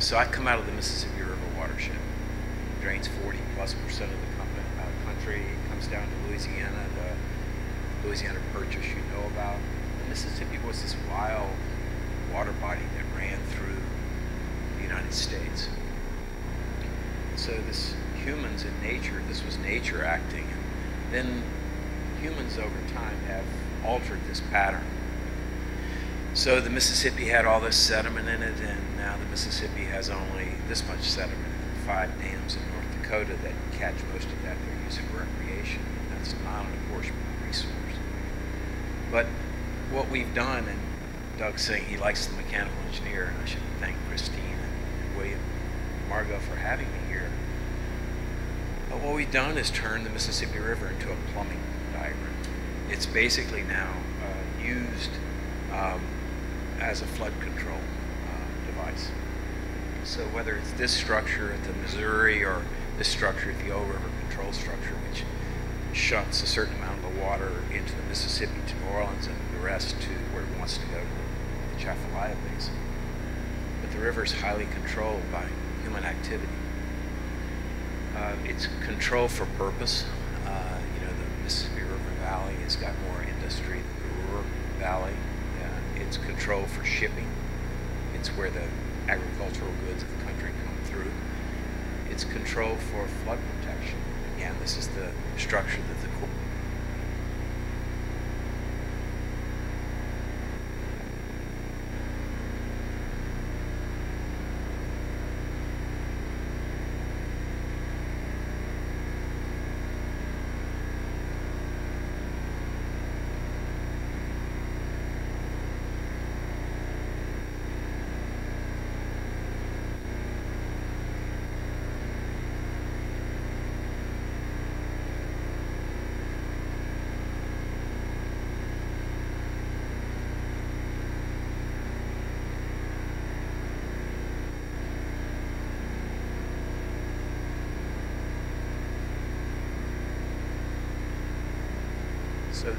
So I come out of the Mississippi River watershed. It drains 40+% of the country. It comes down to Louisiana, the Louisiana Purchase you know about. The Mississippi was this wild water body that ran through the United States. So this humans and nature, this was nature acting. And then humans over time have altered this pattern. So the Mississippi had all this sediment in it, and now the Mississippi has only this much sediment. 5 dams in North Dakota that catch most of that. They're used for recreation. That's not an apportionment resource. But what we've done, and Doug's saying he likes the mechanical engineer, and I should thank Christine and William and Margot for having me here. But what we've done is turn the Mississippi River into a plumbing diagram. It's basically now used as a flood control device. So whether it's this structure at the Missouri or this structure at the Old River Control Structure, which shunts a certain amount of the water into the Mississippi to New Orleans and the rest to where it wants to go, to the Atchafalaya Basin. But the river is highly controlled by human activity. It's controlled for purpose. You know, the Mississippi River Valley has got more industry than the Ruhr Valley. It's controlled for shipping. It's where the agricultural goods of the country come through. It's controlled for flood protection. Again, this is the structure that the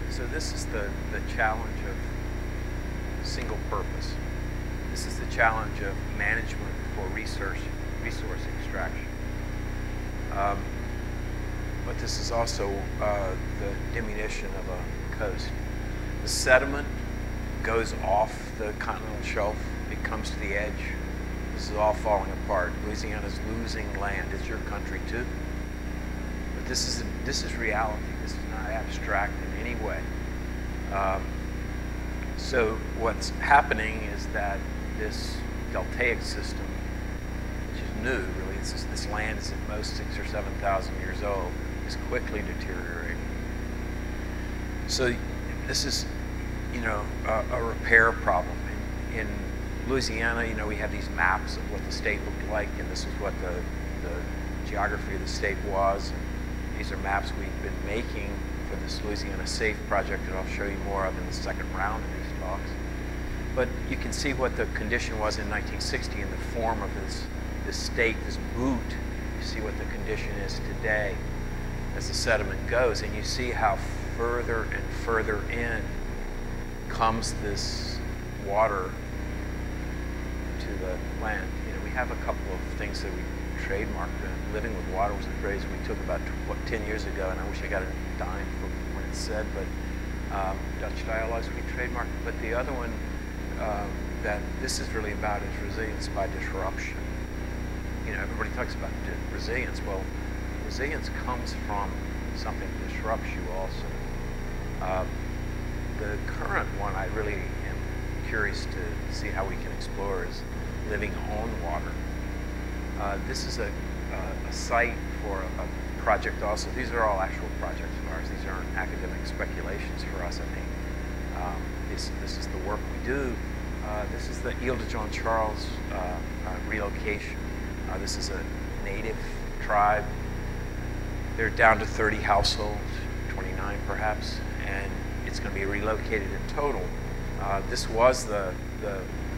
So this is the challenge of single purpose. This is the challenge of management for resource extraction. But this is also the diminution of a coast. The sediment goes off the continental shelf. It comes to the edge. This is all falling apart. Louisiana's losing land. It's your country too. But this is reality. This is not abstract in any way. So what's happening is that this deltaic system, which is new, really, this land is at most 6,000 or 7,000 years old, is quickly deteriorating. So this is, you know, a repair problem. In Louisiana, you know, we have these maps of what the state looked like, and this is what the geography of the state was. And these are maps we've been making for this Louisiana Safe project that I'll show you more of in the second round of these talks. But you can see what the condition was in 1960 in the form of this state, this boot. You see what the condition is today as the sediment goes, and you see how further and further in comes this water to the land. You know, we have a couple of things that we trademarked. Living with Water was a phrase we took about 10 years ago, and I wish I got a dime for when it's said, but Dutch dialogues we trademarked. But the other one that this is really about is resilience by disruption. You know, everybody talks about resilience. Well, resilience comes from something that disrupts you also. The current one I really am curious to see how we can explore is living on water. This is a site for a project also. These are all actual projects of ours. These aren't academic speculations for us, I think. This is the work we do. This is the Ile de Jean Charles relocation This is a native tribe. They're down to 30 households, 29 perhaps, and it's going to be relocated in total. This was the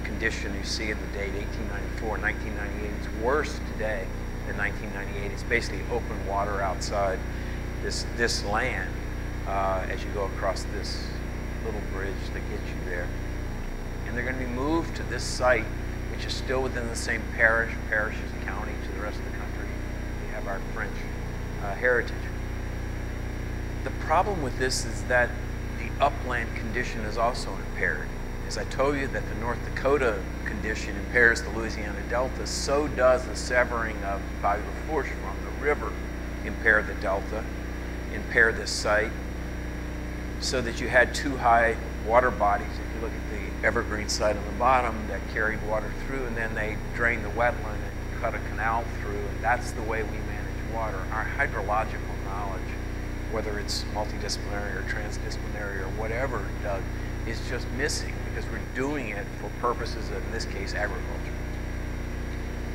condition you see in the date 1894, 1998. It's worse today than 1998. It's basically open water outside this land as you go across this little bridge that gets you there. And they're going to be moved to this site, which is still within the same parish as county to the rest of the country. We have our French heritage. The problem with this is that the upland condition is also impaired. As I told you that the North Dakota condition impairs the Louisiana Delta, so does the severing of Bayou Lafourche from the river impair the Delta, impair this site, so that you had two high water bodies. If you look at the evergreen site on the bottom that carried water through, and then they drained the wetland and cut a canal through, and that's the way we manage water. Our hydrological knowledge, whether it's multidisciplinary or transdisciplinary or whatever, Doug, is just missing because we're doing it for purposes of, in this case, agriculture.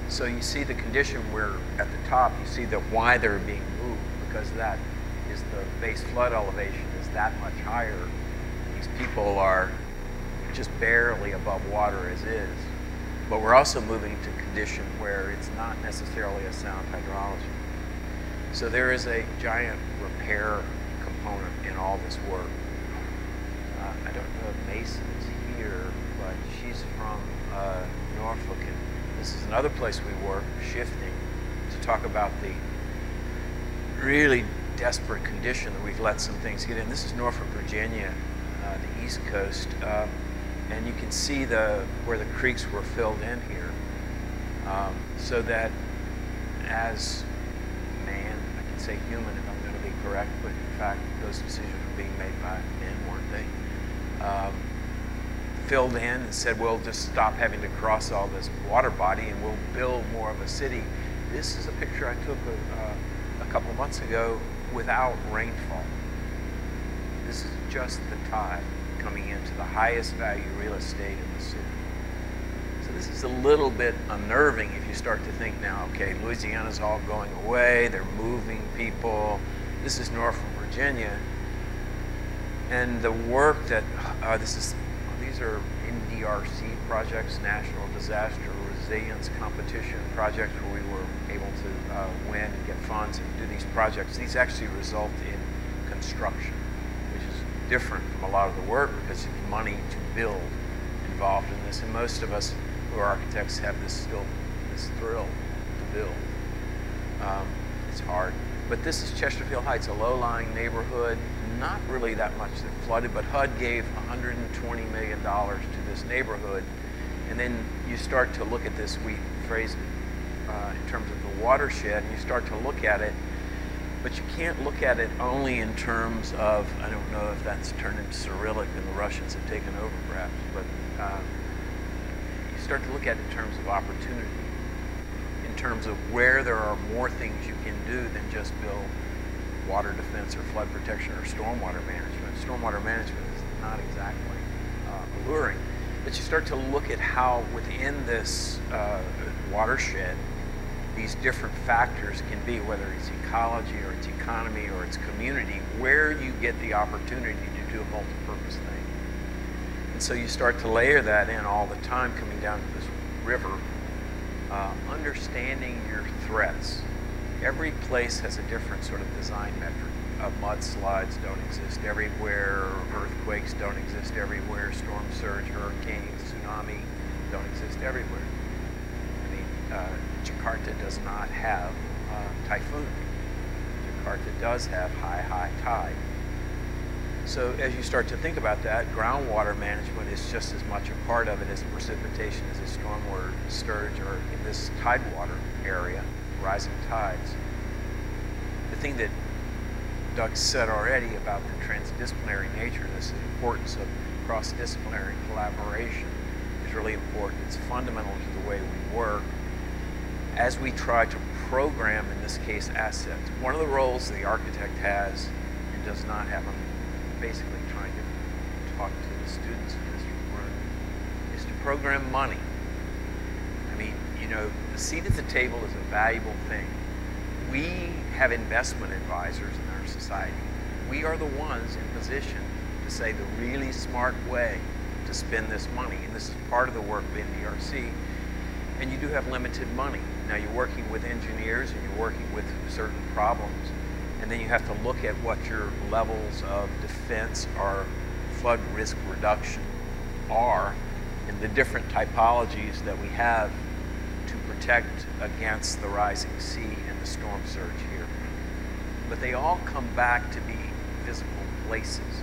So you see the condition where at the top you see that why they're being moved, because that is the base flood elevation is that much higher. These people are just barely above water as is. But we're also moving to a condition where it's not necessarily a sound hydrology. So there is a giant repair component in all this work. I don't know if Mason is here, but she's from Norfolk, and this is another place we work, shifting, to talk about the really desperate condition that we've let some things get in. This is Norfolk, Virginia, the East Coast, and you can see where the creeks were filled in here, so that as man, I can say human if I'm going to be correct, but in fact those decisions were being made by men, weren't they? Filled in and said, we'll just stop having to cross all this water body and we'll build more of a city. This is a picture I took a couple months ago without rainfall. This is just the tide coming into the highest value real estate in the city. So this is a little bit unnerving if you start to think now, okay, Louisiana's all going away, they're moving people. This is Norfolk, Virginia. And the work that, these are NDRC projects, National Disaster Resilience Competition projects, where we were able to win and get funds and do these projects. These actually result in construction, which is different from a lot of the work because there's money to build involved in this. And most of us who are architects have this thrill to build. It's hard. But this is Chesterfield Heights, a low-lying neighborhood, not really that much that flooded, but HUD gave $120 million to this neighborhood. And then you start to look at this, we phrased it in terms of the watershed, and you start to look at it, but you can't look at it only in terms of, I don't know if that's turned into Cyrillic and the Russians have taken over perhaps, but you start to look at it in terms of opportunity, in terms of where there are more things you can do than just build water defense or flood protection or stormwater management. Stormwater management is not exactly alluring, but you start to look at how within this watershed these different factors can be, whether it's ecology or it's economy or it's community, where you get the opportunity to do a multi-purpose thing. And so you start to layer that in all the time coming down to this river, understanding your threats. Every place has a different sort of design metric. Mudslides don't exist everywhere, earthquakes don't exist everywhere, storm surge, hurricanes, tsunami don't exist everywhere. I mean, Jakarta does not have typhoon. Jakarta does have high tide. So as you start to think about that, groundwater management is just as much a part of it as precipitation as a stormwater surge, or in this tidewater area, rising tides. The thing that Doug said already about the transdisciplinary nature, this importance of cross-disciplinary collaboration is really important. It's fundamental to the way we work as we try to program, in this case, assets. One of the roles the architect has and does not have, I'm basically trying to talk to the students in this room, is to program money. I mean, you know, the seat at the table is a valuable thing. We have investment advisors in our society. We are the ones in position to say the really smart way to spend this money. And this is part of the work of NDRC. And you do have limited money. Now you're working with engineers and you're working with certain problems. And then you have to look at what your levels of defense or flood risk reduction are and the different typologies that we have to protect against the rising sea and the storm surge here. But they all come back to be physical places.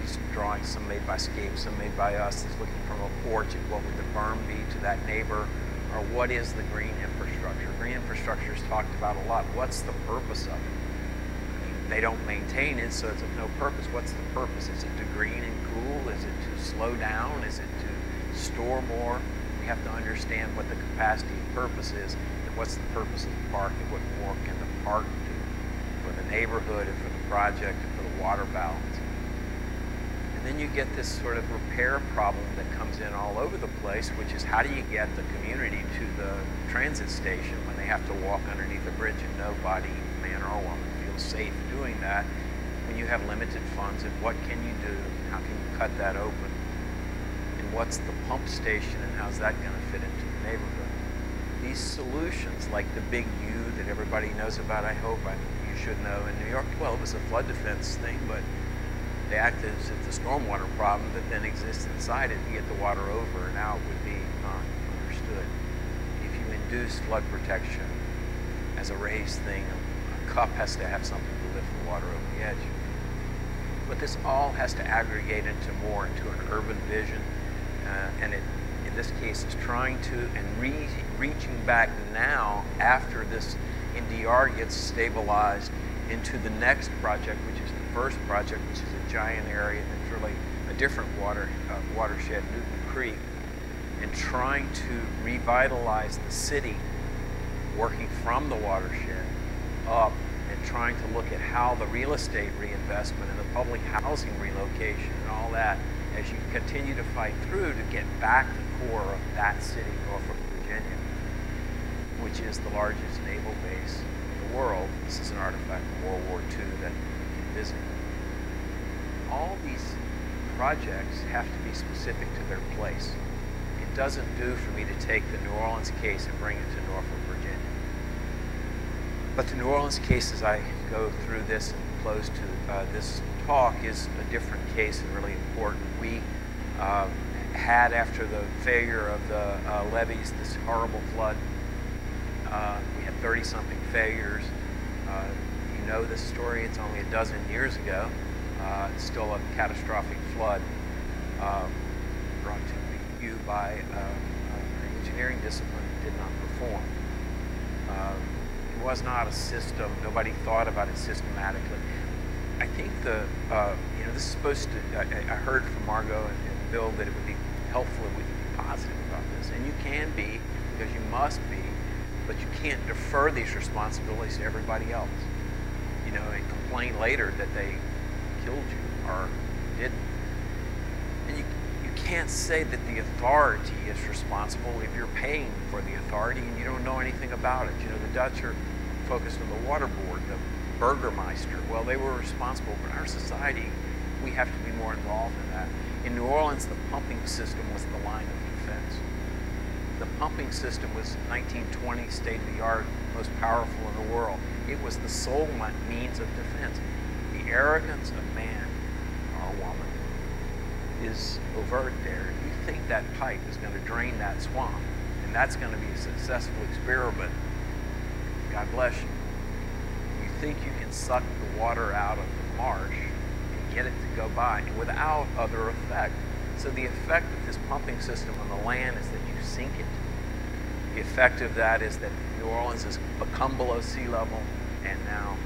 These drawings, some made by Scape, some made by us, is looking from a porch at what would the berm be to that neighbor, or what is the green infrastructure. Green infrastructure is talked about a lot. What's the purpose of it? I mean, they don't maintain it, so it's of no purpose. What's the purpose? Is it to green and cool? Is it to slow down? Is it to store more? We have to understand what the capacity and purpose is, and what's the purpose of the park, and what more can the park do for the neighborhood and for the project and for the water balance. And then you get this sort of repair problem that comes in all over the place, which is how do you get the community to the transit station when they have to walk underneath a bridge and nobody, man or woman, feels safe doing that when you have limited funds, and what can you do? How can you cut that open? And what's the pump station and how's that going to fit into the neighborhood? These solutions, like the big U that everybody knows about, I hope, you should know in New York, well, it was a flood defense thing, but they acted as if the stormwater problem that then exists inside it to get the water over and out would be not understood. If you induce flood protection as a raised thing, a cup has to have something to lift the water over the edge. But this all has to aggregate into an urban vision, and it, in this case, is trying to, and reaching back now after this NDR gets stabilized into the next project, which is the first project, which is a giant area that's really a different watershed, Newton Creek, and trying to revitalize the city, working from the watershed up and trying to look at how the real estate reinvestment and the public housing relocation and all that, as you continue to fight through to get back the core of that city, Norfolk, Virginia, which is the largest naval base in the world. This is an artifact from World War II that you can visit. All these projects have to be specific to their place. It doesn't do for me to take the New Orleans case and bring it to Norfolk, Virginia. But the New Orleans case, as I go through this and close to this talk, is a different case and really important. We had, after the failure of the levees, this horrible flood. We had 30-something failures. You know this story. It's only a dozen years ago. It's still a catastrophic flood brought to you by an engineering discipline that did not perform. It was not a system. Nobody thought about it systematically. I think this is supposed to, I heard from Margot and Bill that it would be helpful if we could be positive about this. And you can be, because you must be, but you can't defer these responsibilities to everybody else. You know, and complain later that they killed you or didn't. And you can't say that the authority is responsible if you're paying for the authority and you don't know anything about it. You know, the Dutch are focused on the water board, the Burgermeister. Well, they were responsible, but in our society, we have to be more involved in that. In New Orleans, the pumping system was the line of defense. The pumping system was 1920 state-of-the-art, most powerful in the world. It was the sole means of defense. The arrogance of man or woman is overt there. If you think that pipe is going to drain that swamp, and that's going to be a successful experiment, God bless you. You think you can suck the water out of the marsh and get it to go by without other effect. So the effect of this pumping system on the land is that you sink it. The effect of that is that New Orleans has become below sea level and now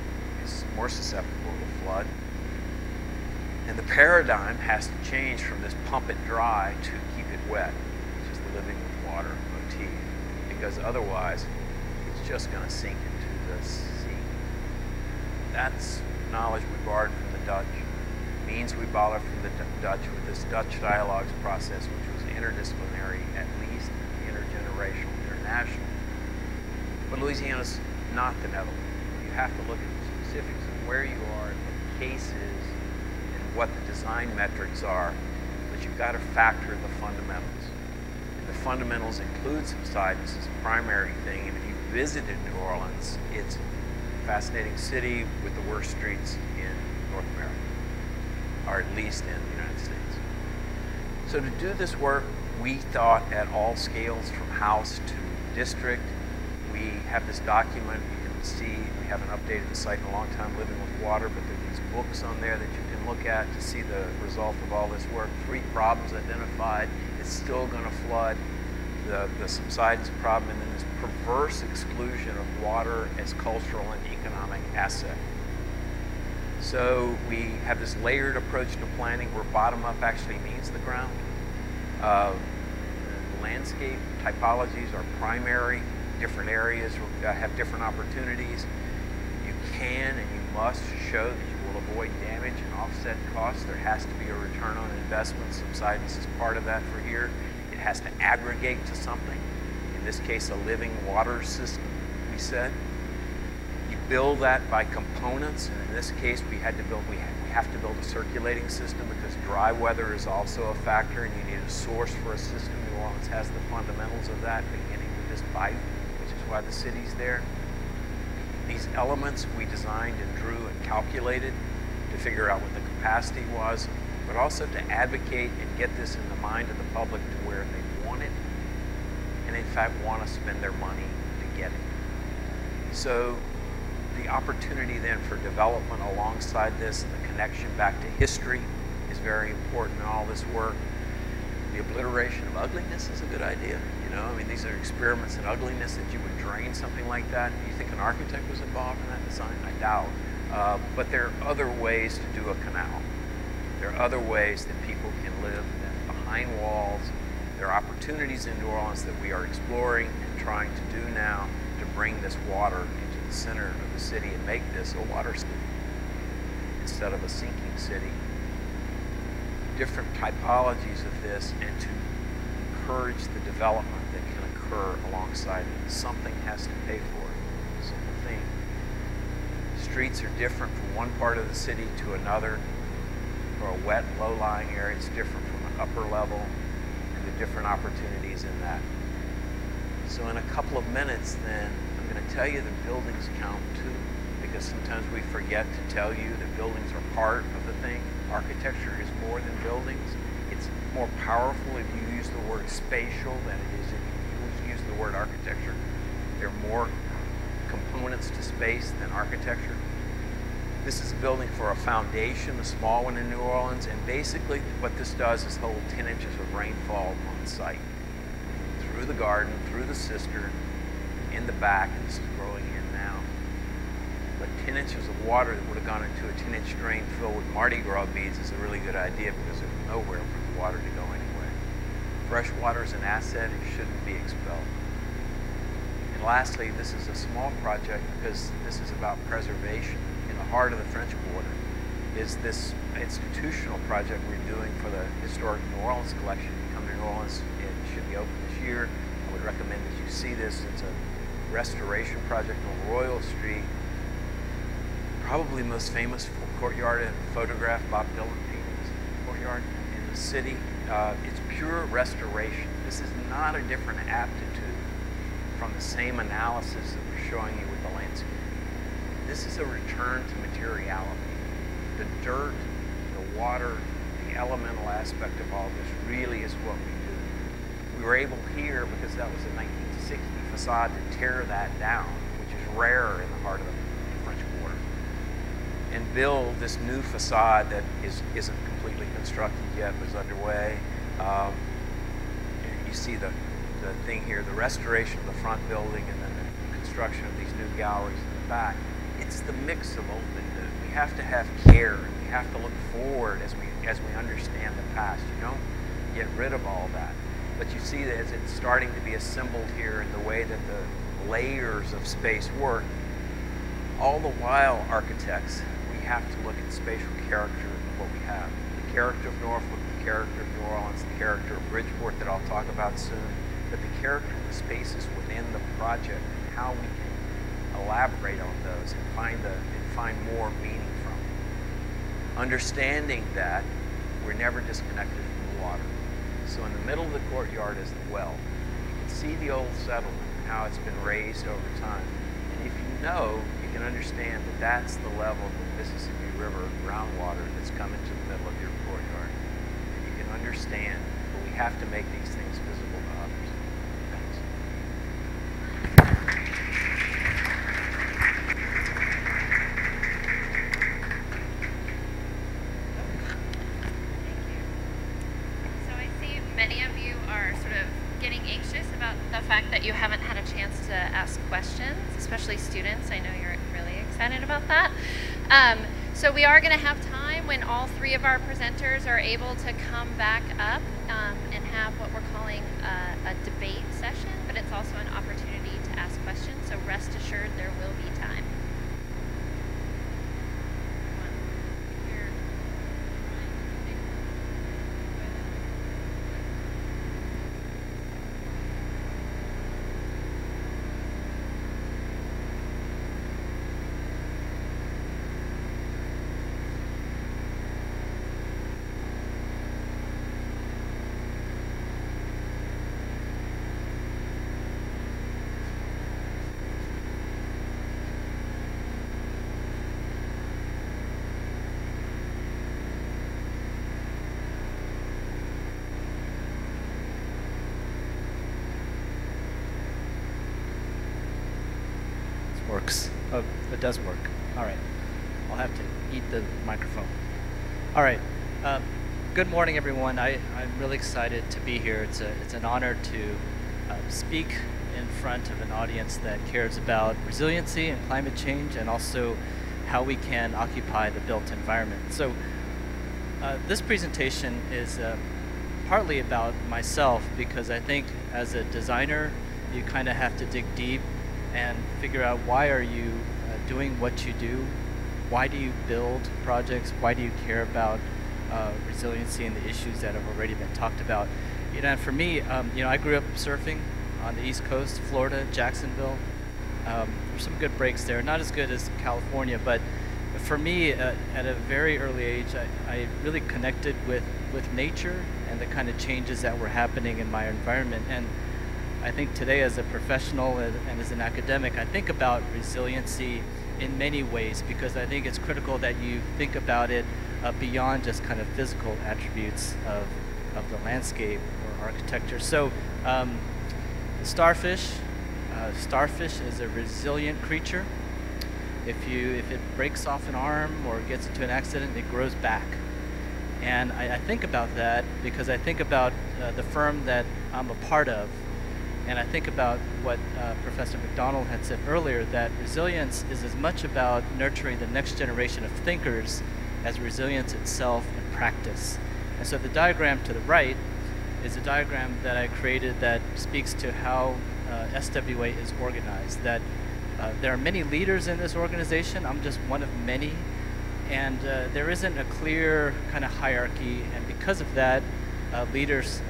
is more susceptible to flood. And the paradigm has to change from this pump it dry to keep it wet, which is the living with water motif, because otherwise it's just going to sink into the sea. That's knowledge we borrowed from the Dutch. Means we borrowed from the Dutch with this Dutch dialogues process, which was interdisciplinary, at least intergenerational, international. Louisiana's not the Netherlands. You have to look at the specifics of where you are and what the case is and what the design metrics are, but you've got to factor the fundamentals. And the fundamentals include subsidence as a primary thing, and if you visited New Orleans, it's a fascinating city with the worst streets in North America, or at least in the United States. So to do this work, we thought at all scales, from house to district. We have this document you can see. We haven't updated the site in a long time, Living with Water, but there are these books on there that you can look at to see the result of all this work. 3 problems identified. It's still going to flood. The subsidence problem, and then this perverse exclusion of water as cultural and economic asset. So we have this layered approach to planning where bottom-up actually means the ground. Landscape typologies are primary. Different areas have different opportunities. You can and you must show that you will avoid damage and offset costs. There has to be a return on investment. Subsidence is part of that for here. It has to aggregate to something. In this case, a living water system, we said. You build that by components, and in this case, we have to build a circulating system because dry weather is also a factor, and you need a source for a system. New Orleans has the fundamentals of that, beginning with this pipe, which is why the city's there. These elements we designed and drew and calculated to figure out what the capacity was, but also to advocate and get this in the mind of the public to where they want it, and in fact want to spend their money to get it. So the opportunity then for development alongside this, the connection back to history is very important in all this work. The obliteration of ugliness is a good idea. You know, I mean, these are experiments in ugliness that you would drain something like that. Do you think an architect was involved in that design? I doubt. But there are other ways to do a canal. There are other ways that people can live behind walls. There are opportunities in New Orleans that we are exploring and trying to do now to bring this water into the center of the city and make this a water city instead of a sinking city. Different typologies of this, and to encourage the development that can occur alongside it. Something has to pay for it. Simple thing. Streets are different from one part of the city to another. For a wet, low-lying area, it's different from an upper level, and the different opportunities in that. So in a couple of minutes then, I'm going to tell you the buildings count too, because sometimes we forget to tell you that buildings are part of the thing. Architecture is more than buildings. It's more powerful if you use the word spatial than it is if you use the word architecture. There are more components to space than architecture. This is a building for a foundation, a small one in New Orleans, and basically what this does is hold 10 inches of rainfall on site. Through the garden, through the cistern, in the back, and this is growing in now. But 10 inches of water that would have gone into a 10-inch drain filled with Mardi Gras beads is a really good idea because there's nowhere for the water to go anyway. Fresh water is an asset, it shouldn't be expelled. And lastly, this is a small project because this is about preservation. In the heart of the French Quarter is this institutional project we're doing for the Historic New Orleans collection. You come to New Orleans, it should be open this year. I would recommend that you see this. It's a restoration project on Royal Street. Probably most famous for courtyard and photograph, Bob Dylan paintings, courtyard in the city. It's pure restoration. This is not a different aptitude from the same analysis that we're showing you with the landscape. This is a return to materiality. The dirt, the water, the elemental aspect of all this really is what we do. We were able here, because that was a 1960 facade, to tear that down, which is rare in the heart of the French Quarter, and build this new facade that isn't completely constructed yet, but is underway. You see the thing here, the restoration of the front building and then the construction of these new galleries in the back. It's the mix of old and new. We have to have care. We have to look forward as we understand the past. You don't get rid of all that. But you see that as it's starting to be assembled here in the way that the layers of space work. All the while, architects, we have to look at the spatial character of what we have. The character of Norfolk, the character of New Orleans, the character of Bridgeport that I'll talk about soon, but the character of the spaces within the project and how we can elaborate on those and find more meaning from them. Understanding that we're never disconnected from the water. So in the middle of the courtyard is the well. You can see the old settlement and how it's been raised over time. And if you know, you can understand that that's the level of the Mississippi River groundwater that's come into the middle of your courtyard. And you can understand, but we have to make these things visible to others. Thanks. So I see many of you are sort of getting anxious about the fact that you haven't had a chance to ask questions, especially students. I know you're really excited about that. So we are going to have time when all three of our presenters are able to come back up and have what we're calling a debate session, but it's also an opportunity to ask questions, so rest assured there will be time. Works. Oh, it does work. All right. I'll have to eat the microphone. All right. Good morning, everyone. I'm really excited to be here. It's an honor to speak in front of an audience that cares about resiliency and climate change, and also how we can occupy the built environment. So this presentation is partly about myself, because I think as a designer, you kind of have to dig deep and figure out, why are you doing what you do? Why do you build projects? Why do you care about resiliency and the issues that have already been talked about? And for me, I grew up surfing on the East Coast, Florida, Jacksonville. There's some good breaks there, not as good as California, but for me, at a very early age, I really connected with nature and the kind of changes that were happening in my environment. And I think today, as a professional and as an academic, I think about resiliency in many ways, because I think it's critical that you think about it beyond just kind of physical attributes of the landscape or architecture. So starfish is a resilient creature. If it breaks off an arm or gets into an accident, it grows back. And I think about that because I think about the firm that I'm a part of. And I think about what Professor McDonald had said earlier, that resilience is as much about nurturing the next generation of thinkers as resilience itself in practice. And so the diagram to the right is a diagram that I created that speaks to how SWA is organized. That there are many leaders in this organization. I'm just one of many. And there isn't a clear kind of hierarchy. And because of that, leaders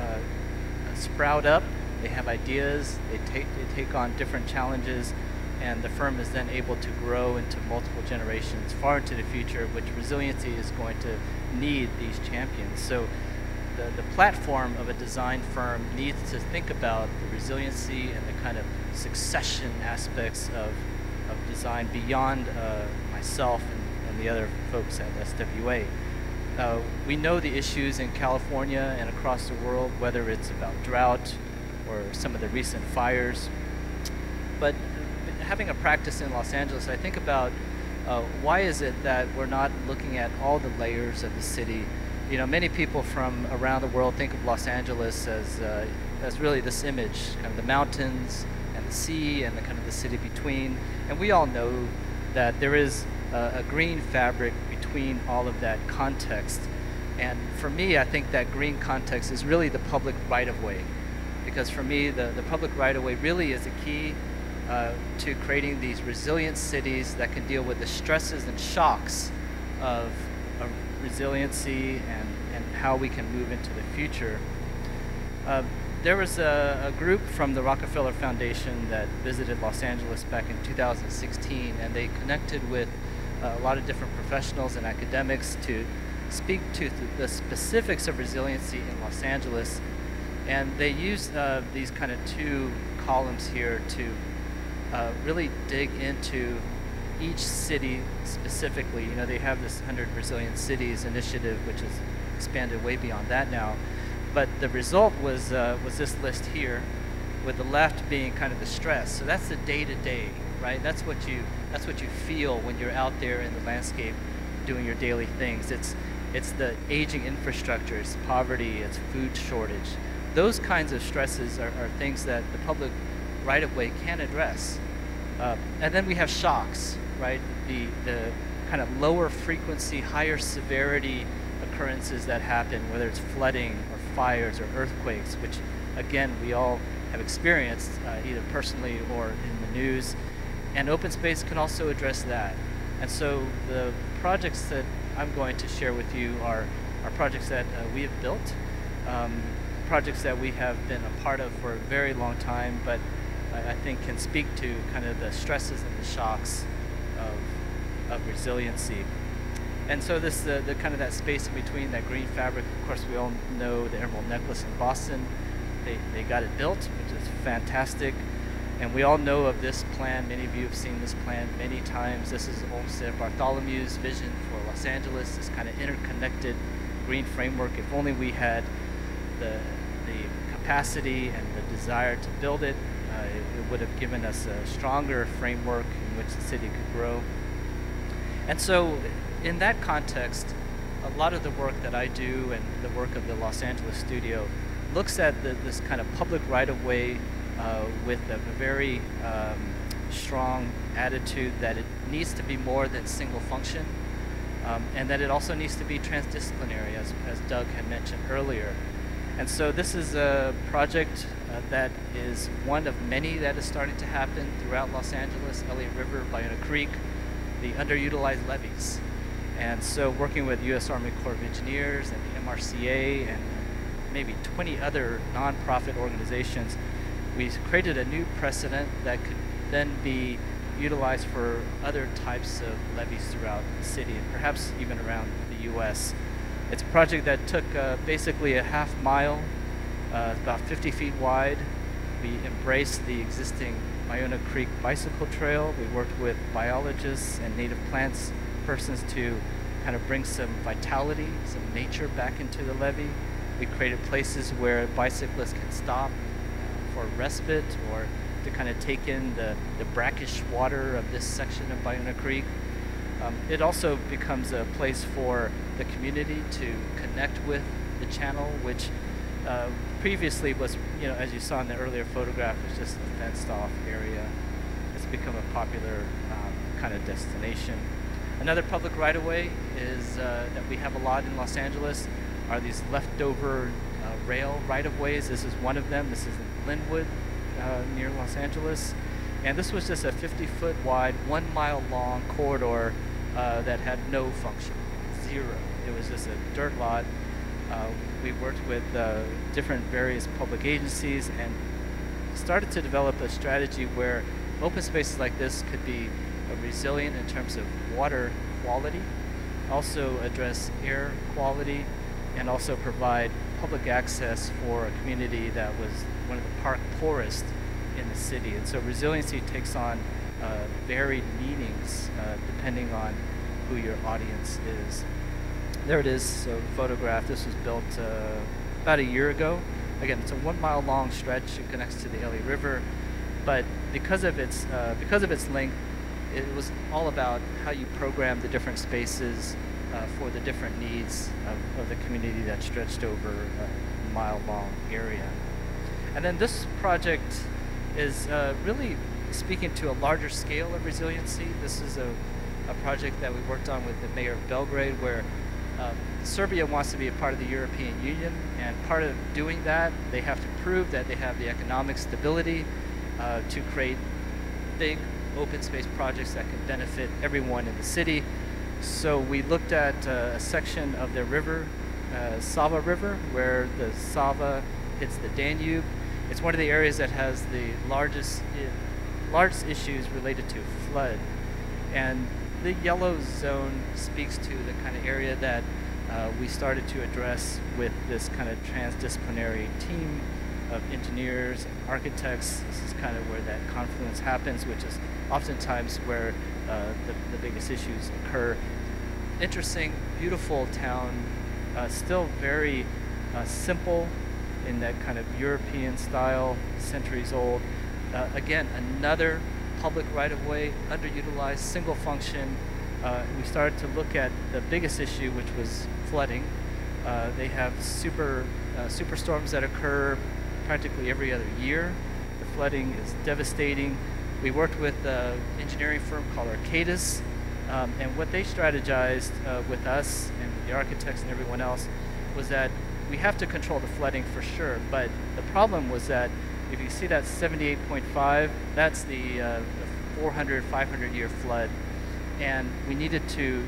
sprout up. They have ideas, they take on different challenges, and the firm is then able to grow into multiple generations far into the future, which resiliency is going to need these champions. So the platform of a design firm needs to think about the resiliency and the kind of succession aspects of design beyond myself and the other folks at SWA. We know the issues in California and across the world, whether it's about drought or some of the recent fires. But having a practice in Los Angeles, I think about why is it that we're not looking at all the layers of the city? Many people from around the world think of Los Angeles as really this image, kind of the mountains and the sea and the kind of the city between. And we all know that there is a green fabric between all of that context. And for me, I think that green context is really the public right-of-way. Because for me, the public right-of-way really is a key to creating these resilient cities that can deal with the stresses and shocks of resiliency and how we can move into the future. there was a group from the Rockefeller Foundation that visited Los Angeles back in 2016, and they connected with a lot of different professionals and academics to speak to the specifics of resiliency in Los Angeles. And they used these kind of two columns here to really dig into each city specifically. You know, they have this 100 Resilient Cities initiative, which has expanded way beyond that now. But the result was this list here, with the left being kind of the stress. So that's the day-to-day, right? That's what you feel when you're out there in the landscape doing your daily things. It's the aging infrastructure, it's poverty, it's food shortage. Those kinds of stresses are things that the public right-of-way can address. And then we have shocks, right? The kind of lower frequency, higher severity occurrences that happen, whether it's flooding or fires or earthquakes, which again we all have experienced either personally or in the news. And open space can also address that. And so the projects that I'm going to share with you are projects that we have built, projects that we have been a part of for a very long time, but I think can speak to kind of the stresses and the shocks of resiliency. And so this the kind of that space in between, that green fabric. Of course, we all know the Emerald Necklace in Boston. They got it built, which is fantastic. And we all know of this plan. Many of you have seen this plan many times. This is Olmsted Bartholomew's vision for Los Angeles, this kind of interconnected green framework. If only we had the capacity and the desire to build it, it would have given us a stronger framework in which the city could grow. And so in that context, a lot of the work that I do and the work of the Los Angeles studio looks at this kind of public right-of-way with a very strong attitude that it needs to be more than single function, and that it also needs to be transdisciplinary, as Doug had mentioned earlier. And so this is a project that is one of many that is starting to happen throughout Los Angeles: Elliott River, Ballona Creek, the underutilized levees. And so working with U.S. Army Corps of Engineers and the MRCA and maybe 20 other nonprofit organizations, we created a new precedent that could then be utilized for other types of levees throughout the city and perhaps even around the U.S. It's a project that took basically a half mile, about 50 feet wide. We embraced the existing Ballona Creek bicycle trail. We worked with biologists and native plants persons to kind of bring some vitality, some nature back into the levee. We created places where bicyclists can stop for respite or to kind of take in the brackish water of this section of Ballona Creek. It also becomes a place for the community to connect with the channel, which previously was, you know, as you saw in the earlier photograph, was just a fenced off area. It's become a popular kind of destination. Another public right-of-way is that we have a lot in Los Angeles are these leftover rail right-of-ways. This is one of them. This is in Linwood near Los Angeles. And this was just a 50-foot wide, 1 mile long corridor that had no function, zero. It was just a dirt lot. We worked with different various public agencies and started to develop a strategy where open spaces like this could be resilient in terms of water quality, also address air quality, and also provide public access for a community that was one of the park poorest in the city. And so resiliency takes on varied meanings depending on who your audience is. There it is, so photograph. This was built about a year ago. Again, it's a 1 mile long stretch. It connects to the Elliott River, but because of its length, it was all about how you program the different spaces for the different needs of the community that stretched over a mile-long area. And then this project is really speaking to a larger scale of resiliency. This is a project that we worked on with the mayor of Belgrade, where Serbia wants to be a part of the European Union, and part of doing that, they have to prove that they have the economic stability to create big open space projects that can benefit everyone in the city. So we looked at a section of the river, Sava River, where the Sava hits the Danube. It's one of the areas that has the largest issues related to flood. And the yellow zone speaks to the kind of area that we started to address with this kind of transdisciplinary team of engineers and architects. This is kind of where that confluence happens, which is oftentimes where the biggest issues occur. Interesting, beautiful town, still very simple in that kind of European style, centuries old. Again, another public right-of-way, underutilized, single function. We started to look at the biggest issue, which was flooding. They have superstorms that occur practically every other year. The flooding is devastating. We worked with an engineering firm called Arcadis, and what they strategized with us and the architects and everyone else was that we have to control the flooding for sure, but the problem was that if you see that 78.5, that's the 400, 500-year flood, and we needed to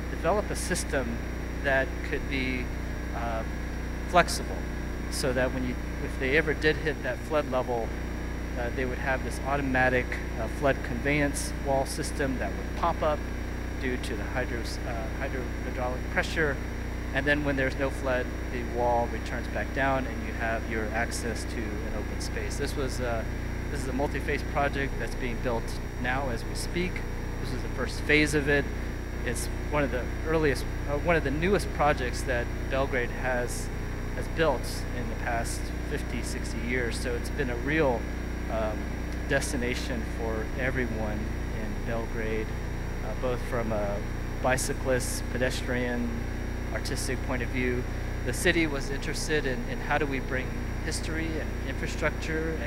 develop a system that could be flexible, so that if they ever did hit that flood level, they would have this automatic flood conveyance wall system that would pop up due to the hydraulic pressure, and then when there's no flood, the wall returns back down and you have your access to an open space. This is a multi-phase project that's being built now as we speak. This is the first phase of it. It's one of the newest projects that Belgrade has built in the past 50, 60 years. So it's been a real destination for everyone in Belgrade, both from a bicyclist, pedestrian, artistic point of view. The city was interested in how do we bring history and infrastructure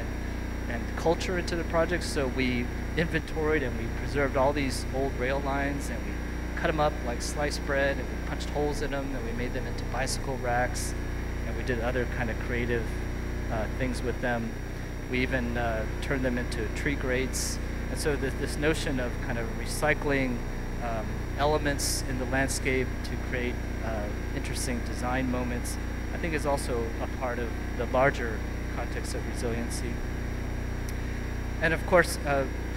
and culture into the project. So we inventoried and we preserved all these old rail lines, and we cut them up like sliced bread, and we punched holes in them, and we made them into bicycle racks, and we did other kind of creative things with them. We even turned them into tree grates. And so this notion of kind of recycling elements in the landscape to create interesting design moments, I think is also a part of the larger context of resiliency. And of course,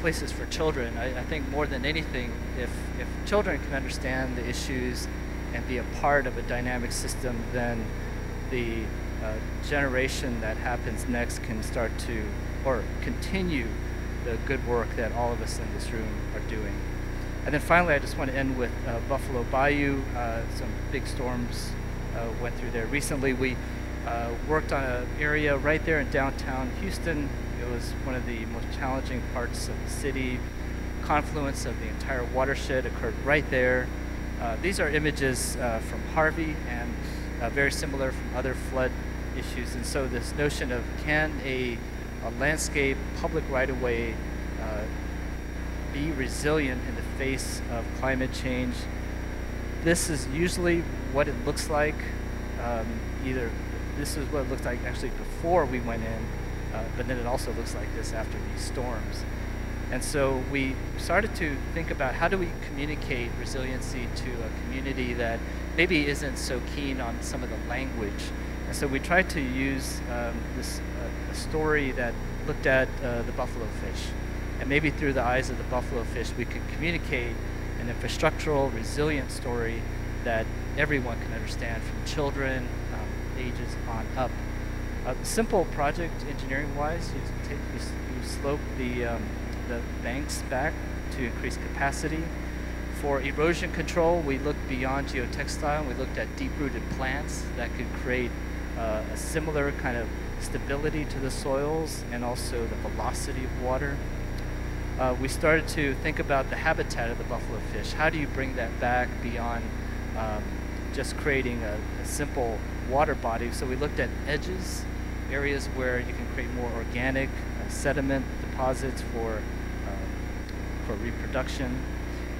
places for children. I think more than anything, if children can understand the issues and be a part of a dynamic system, then the generation that happens next can start to, or continue, the good work that all of us in this room are doing. And then finally, I just want to end with Buffalo Bayou. Some big storms went through there recently. We worked on an area right there in downtown Houston. It was one of the most challenging parts of the city. Confluence of the entire watershed occurred right there. These are images from Harvey, and very similar from other flood issues. And so this notion of, can a landscape, public right-of-way be resilient in the face of climate change? This is usually what it looks like. Either this is what it looked like actually before we went in, but then it also looks like this after these storms. And so we started to think about, how do we communicate resiliency to a community that maybe isn't so keen on some of the language. And so we tried to use a story that looked at the buffalo fish. And maybe through the eyes of the buffalo fish, we could communicate an infrastructural, resilient story that everyone can understand, from children, ages on up. A simple project engineering-wise, you slope the banks back to increase capacity. For erosion control, we looked beyond geotextile, and we looked at deep-rooted plants that could create a similar kind of stability to the soils and also the velocity of water. We started to think about the habitat of the buffalo fish. How do you bring that back beyond just creating a simple water body? So we looked at edges, areas where you can create more organic sediment deposits for reproduction.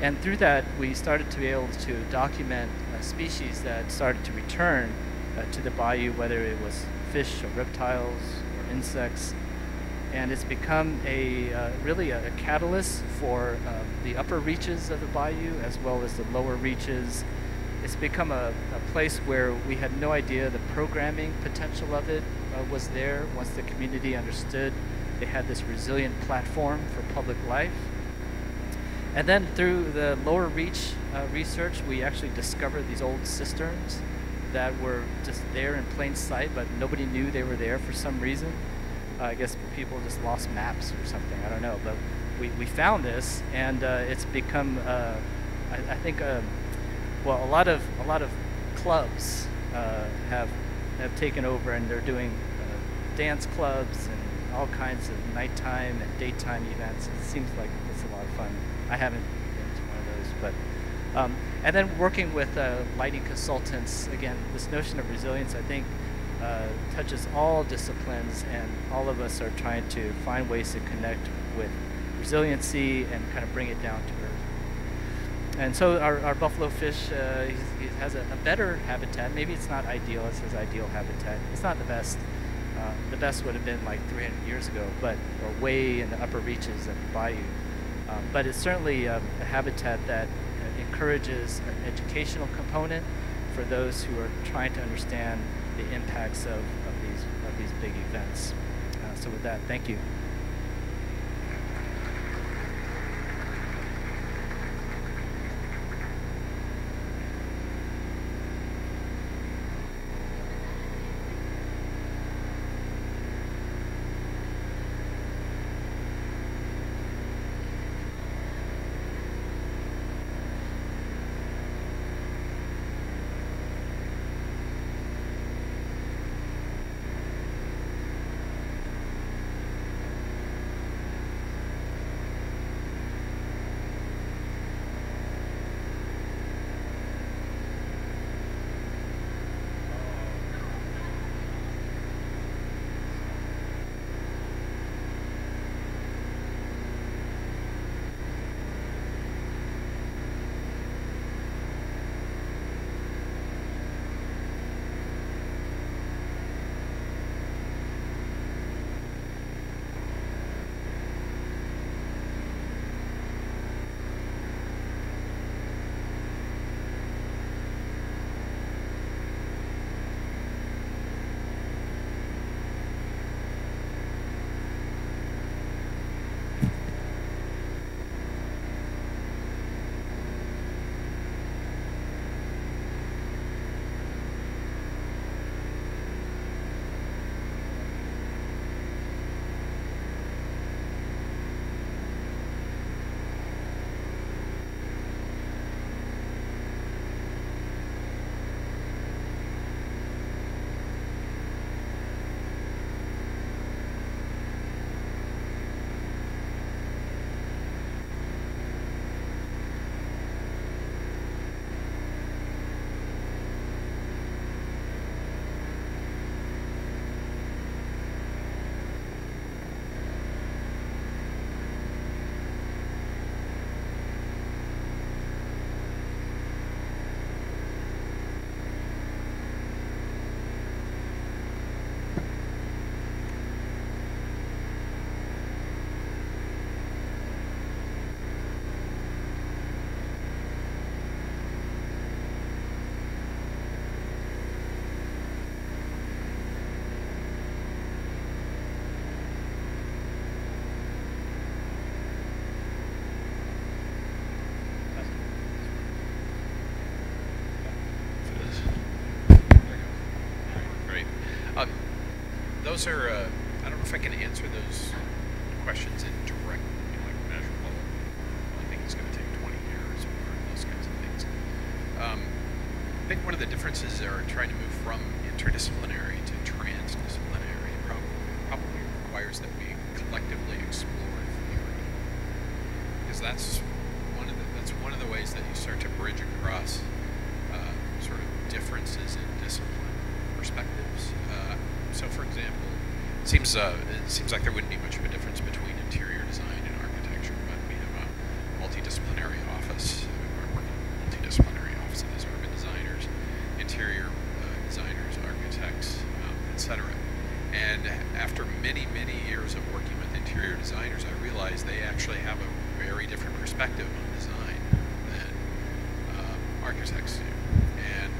And through that, we started to be able to document species that started to return to the bayou, whether it was fish or reptiles or insects. And it's become really a catalyst for the upper reaches of the bayou as well as the lower reaches. It's become a place where we had no idea the programming potential of it was there, once the community understood they had this resilient platform for public life. And then through the lower reach research, we actually discovered these old cisterns that were just there in plain sight, but nobody knew they were there for some reason. I guess people just lost maps or something, I don't know. But we found this, and it's become, I think, well, a lot of clubs have taken over, and they're doing dance clubs and all kinds of nighttime and daytime events. It seems like it's a lot of fun. I haven't been to one of those, but and then working with lighting consultants, again, this notion of resilience, I think, touches all disciplines, and all of us are trying to find ways to connect with resiliency and kind of bring it down to earth. And so our buffalo fish, he has a better habitat. Maybe it's not ideal as his ideal habitat. It's not the best. The best would have been like 300 years ago, or way in the upper reaches of the bayou. But it's certainly a habitat that encourages an educational component for those who are trying to understand the impacts of these big events. So with that, thank you. Those are, I don't know if I can answer those questions in direct, like measurable. I think it's going to take 20 years or those kinds of things. I think one of the differences are trying to move from interdisciplinary to transdisciplinary. It probably requires that we collectively explore theory, because that's one of the ways that you start to bridge across sort of differences in discipline perspectives. So, for example, it seems like there wouldn't be much of a difference between interior design and architecture, but we have a multidisciplinary office. We're working with multidisciplinary offices as urban designers, interior designers, architects, etc. And after many years of working with interior designers, I realized they actually have a very different perspective on design than architects do, and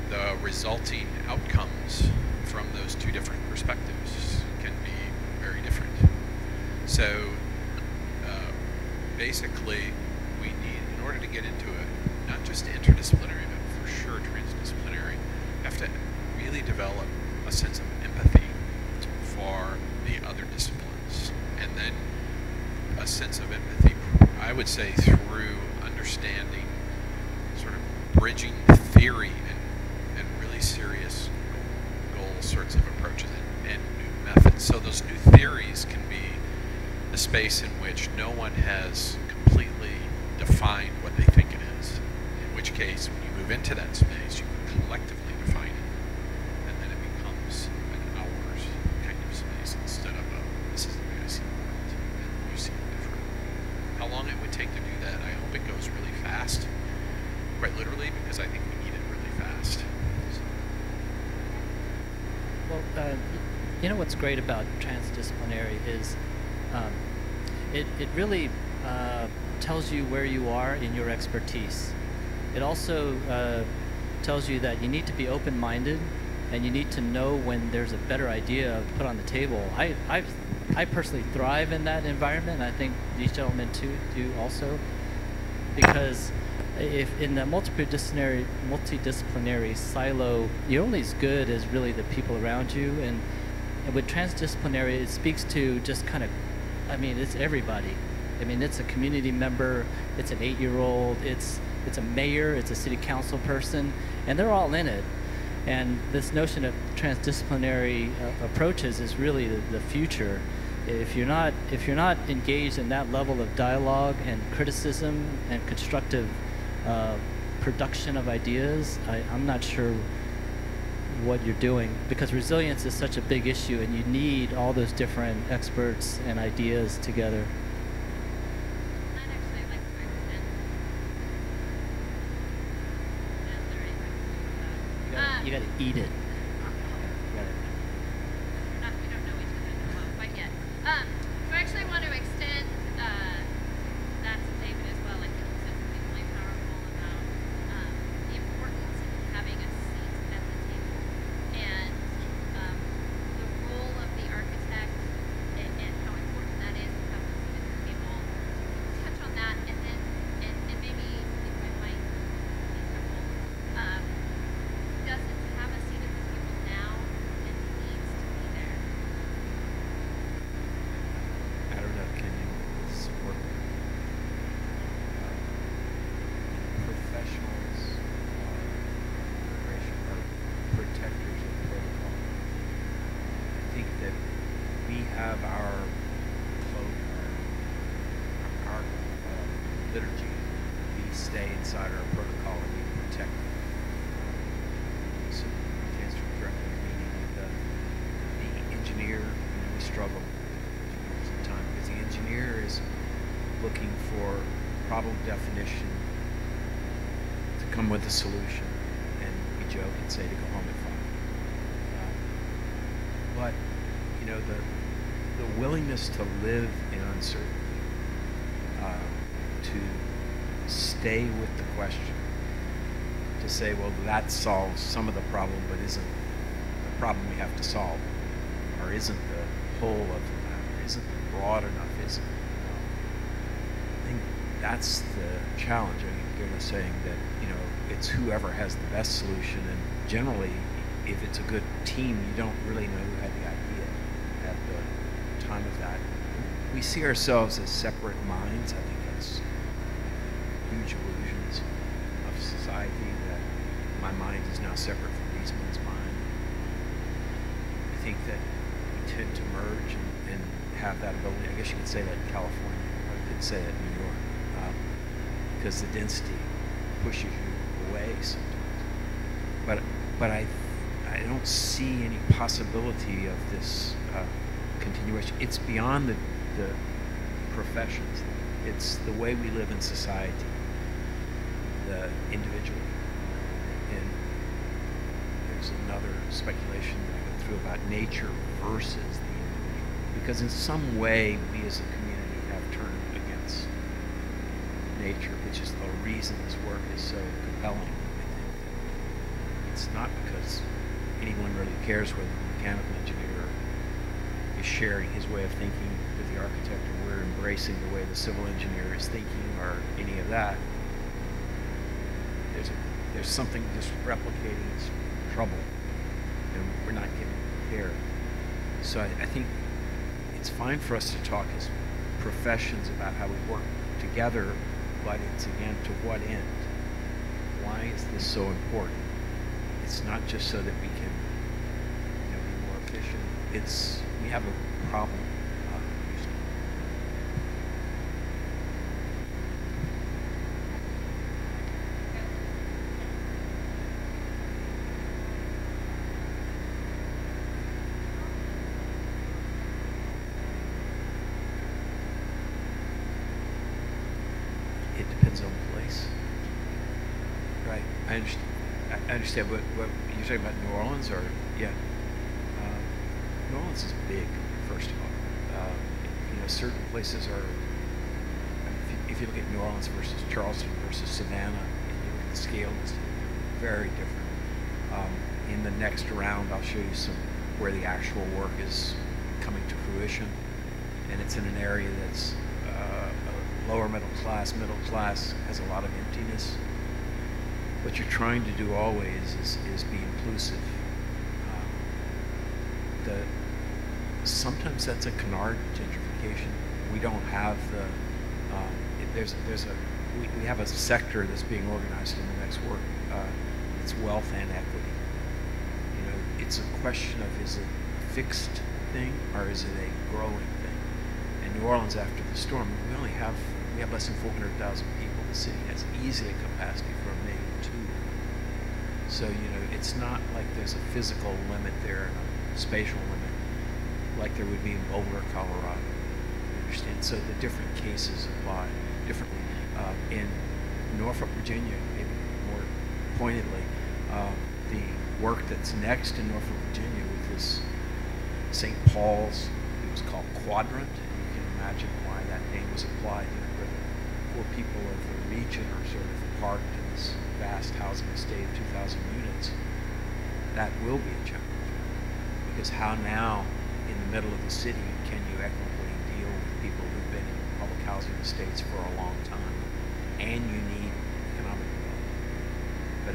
the resulting outcomes from those two different perspectives basically, we need, in order to get into it, not just interdisciplinary, but for sure transdisciplinary, you have to really develop a sense of empathy for the other disciplines. And then a sense of empathy, I would say, through understanding, sort of bridging theory and really serious goal sorts of approaches and new methods. So those new theories can be a space in which no one has completely defined what they think it is. In which case, when you move into that space, you can collectively define it. And then it becomes an ours kind of space instead of a, this is the way I see the world, and you see it different. How long it would take to do that, I hope it goes really fast. Quite literally, because I think we need it really fast. So. Well, you know what's great about transdisciplinary is it really tells you where you are in your expertise. It also tells you that you need to be open-minded and you need to know when there's a better idea put on the table. I personally thrive in that environment, and I think these gentlemen too do also, because if in the multidisciplinary silo, you're only as good as really the people around you, and with transdisciplinary, it speaks to just kind of, I mean, it's everybody. I mean, it's a community member, it's an 8-year-old, it's a mayor, it's a city council person, and they're all in it. And this notion of transdisciplinary approaches is really the future. If you're not engaged in that level of dialogue and criticism and constructive production of ideas, I'm not sure what you're doing, because resilience is such a big issue and you need all those different experts and ideas together. I'd actually like to recommend. You gotta eat it. We don't know each other quite yet. So I actually want to extend that to David as well. I think he said something really powerful about the importance of having a seat at the table and the role of the architect and how important that is to have a seat at the table. Touch on that, and then and maybe if I might be simple, doesn't have a seat at the table now and needs to be there. I don't know, can you support professionals are protectors of protocol? I think that we have our code, our liturgy. We stay inside our protocol and we protect it. So, to answer correctly, meaning the engineer, we struggle sometimes because the engineer is looking for problem definition to come with a solution, and we joke and say to go home at 5. But the willingness to live in uncertainty, to stay with the question, to say, well, that solves some of the problem, but isn't the problem we have to solve, or isn't the whole of the matter, isn't broad enough, isn't. I think that's the challenge. I mean, they're saying that it's whoever has the best solution, and generally, if it's a good team, you don't really know who had the idea at the time of that. We see ourselves as separate minds. I think that's huge illusions of society, that my mind is now separate from Wiesmann's mind. I think that we tend to merge and have that ability. I guess you could say that in California, or you could say that in New York, because the density pushes you away sometimes. But I don't see any possibility of this continuation. It's beyond the professions. It's the way we live in society, the individual. And there's another speculation that I go through about nature versus the individual. Because in some way, we as a community have turned against nature, which is the reason this work is so compelling. I think that it's not because anyone really cares whether the mechanical engineer is sharing his way of thinking with the architect or we're embracing the way the civil engineer is thinking or any of that, there's something just replicating is trouble, and we're not getting care. So I think it's fine for us to talk as professions about how we work together, but it's again, to what end? Why is this so important? It's not just so that we can, be more efficient. It's, we have a problem. It depends on the place. Right. I understand what you're talking about. New Orleans, or yeah. New Orleans is big, first of all. Certain places are. If you look at New Orleans versus Charleston versus Savannah, and you look at the scale, it's very different. In the next round, I'll show you some where the actual work is coming to fruition, and it's in an area that's lower middle class, has a lot of emptiness. What you're trying to do always is be inclusive. Sometimes that's a canard gentrification. We don't have the, we have a sector that's being organized in the next work. It's wealth and equity. It's a question of, is it a fixed thing or is it a growing thing? And New Orleans, after the storm, we have less than 400,000 people. The city has easily a capacity for 1.2 million. So, it's not like there's a physical limit there and a spatial limit like there would be in Boulder, Colorado. You understand? So the different cases apply differently. In Norfolk, Virginia, maybe more pointedly, the work that's next in Norfolk, Virginia with this St. Paul's, it was called Quadrant. You can imagine why that name was applied, where the poor people of the region are sort of parked in this vast housing estate of 2,000 units. That will be a challenge, because how now, in the middle of the city, can you equitably deal with people who've been in public housing estates for a long time, and you need economic development? But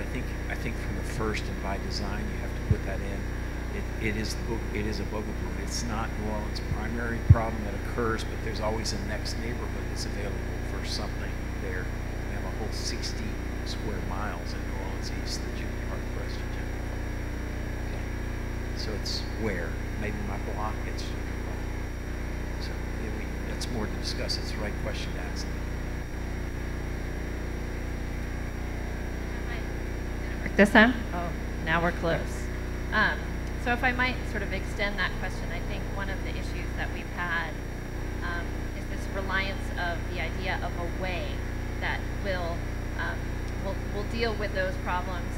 I think from the first and by design, you have to put that in. It is a bugaboo. It's not New Orleans' primary problem that occurs, but there's always a next neighborhood that's available for something there. We have a whole 60 square miles in New Orleans East that you'd be hard pressed to gentrify. Okay. So it's where? Maybe my block gets gentrified. So that's more to discuss. It's the right question to ask. This time? Oh, now we're close. So if I might sort of extend that question, I think one of the issues that we've had is this reliance of the idea of a way that will deal with those problems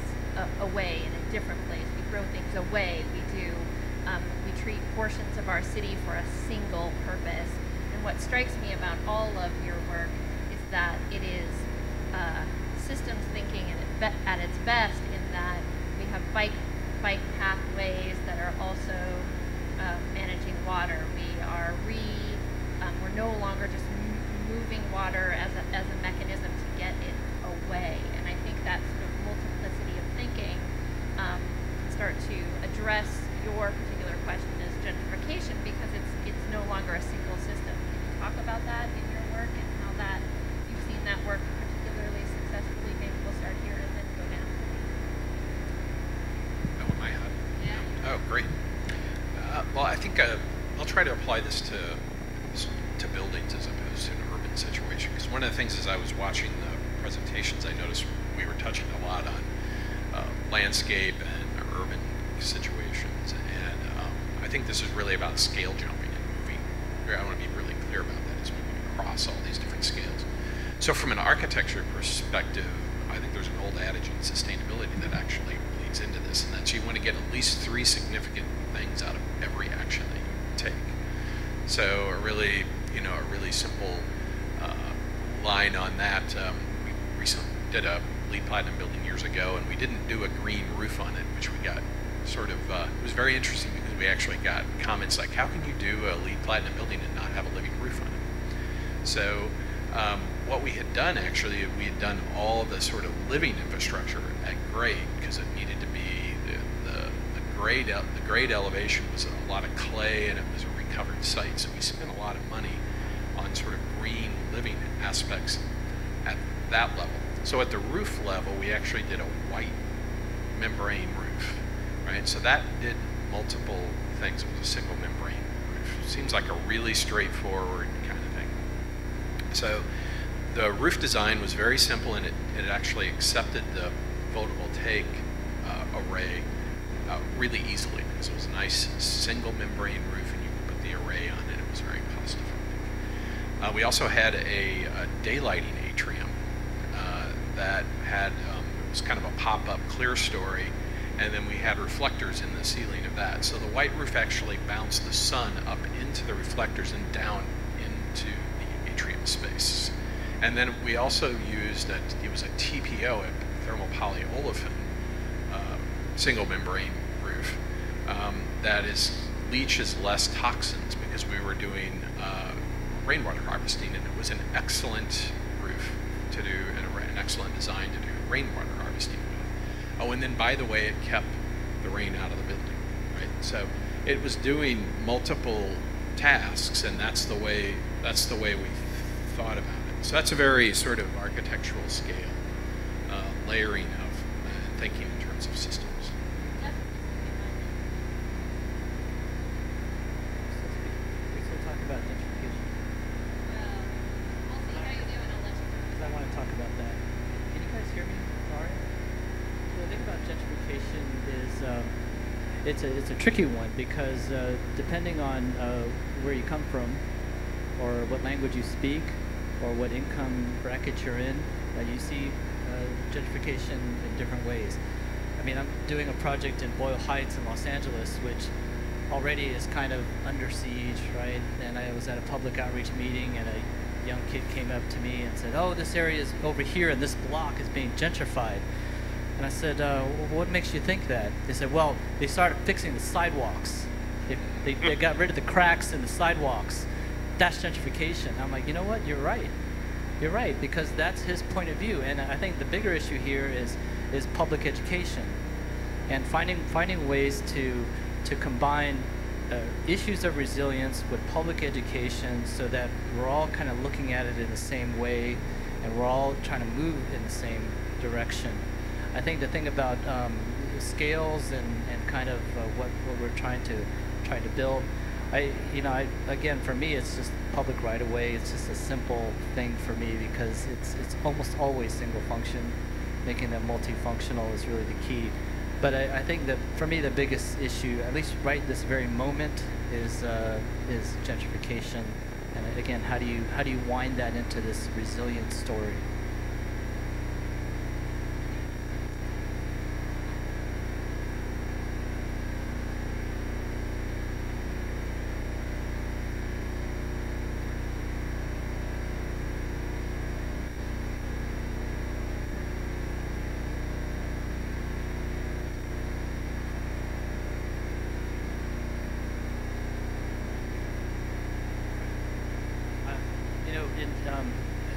away in a different place. We throw things away. We treat portions of our city for a single purpose. And what strikes me about all of your work is that it is systems thinking at its best, in that we have bike pathways that are also managing water. We're no longer just moving water as a mechanism to get it away. And I think that sort of multiplicity of thinking can start to address your particular question as gentrification, because it's no longer a single system. Can you talk about that in your work and how that you've seen that work particularly successfully? Maybe we'll start here and then go down. Oh, am I on? Yeah. Oh, great. Well, I think I'll try to apply this to buildings as opposed to an urban situation. Because one of the things, as I was watching the presentations, I noticed we were touching a lot on landscape and urban situations, and I think this is really about scale jumping and moving. I want to be really clear about that, as moving across all these different scales. So from an architecture perspective, I think there's an old adage in sustainability that actually leads into this, and that's you want to get at least 3 significant things out of every action that you take. So a really simple line on that, we recently did a LEED Platinum building years ago, and we didn't do a green roof on it, which we got it was very interesting because we actually got comments like, how can you do a LEED Platinum building and not have a living roof on it? So what we had done actually, we had done all the sort of living infrastructure at grade because it needed to be the grade elevation was a lot of clay and it was a recovered site. So we spent a lot of money on sort of green living aspects at that level. So at the roof level, we actually did a white membrane roof, right? So that did multiple things. It was a single membrane roof. Seems like a really straightforward kind of thing. So the roof design was very simple, and it actually accepted the photovoltaic array really easily because it was a nice single membrane roof, and you could put the array on it. It was very cost effective. We also had a daylighting atrium that had, it was kind of a pop-up clear story, and then we had reflectors in the ceiling of that. So the white roof actually bounced the sun up into the reflectors and down into the atrium space. And then we also used, it was a TPO, a thermal polyolefin single membrane roof that leaches less toxins because we were doing rainwater harvesting, and it was an excellent roof to do and an excellent design to do rainwater harvesting with. Oh, and then by the way, it kept the rain out of the building, right? So it was doing multiple tasks, and that's the way we thought about it. So that's a very sort of architectural scale layering of thinking in terms of systems. We still talk about gentrification. We'll see how you do, and I'll let you know. Because I want to talk about that. Can you guys hear me? All right. The thing about gentrification is it's a tricky one because depending on where you come from, or what language you speak, or what income bracket you're in, you see gentrification in different ways. I mean, I'm doing a project in Boyle Heights in Los Angeles, which already is kind of under siege, right? And I was at a public outreach meeting, and a young kid came up to me and said, "Oh, this area is over here, and this block is being gentrified." And I said, "What makes you think that?" They said, "Well, they started fixing the sidewalks. They got rid of the cracks in the sidewalks. That's gentrification." I'm like, you know what? You're right. You're right, because that's his point of view. And I think the bigger issue here is public education, and finding ways to combine issues of resilience with public education so that we're all kind of looking at it in the same way, and we're all trying to move in the same direction. I think the thing about scales and kind of what we're trying to build, again, for me, it's just public right of way. It's just a simple thing for me because it's almost always single function. Making them multifunctional is really the key. But I think that for me, the biggest issue, at least right this very moment, is gentrification. And again, how do you wind that into this resilient story?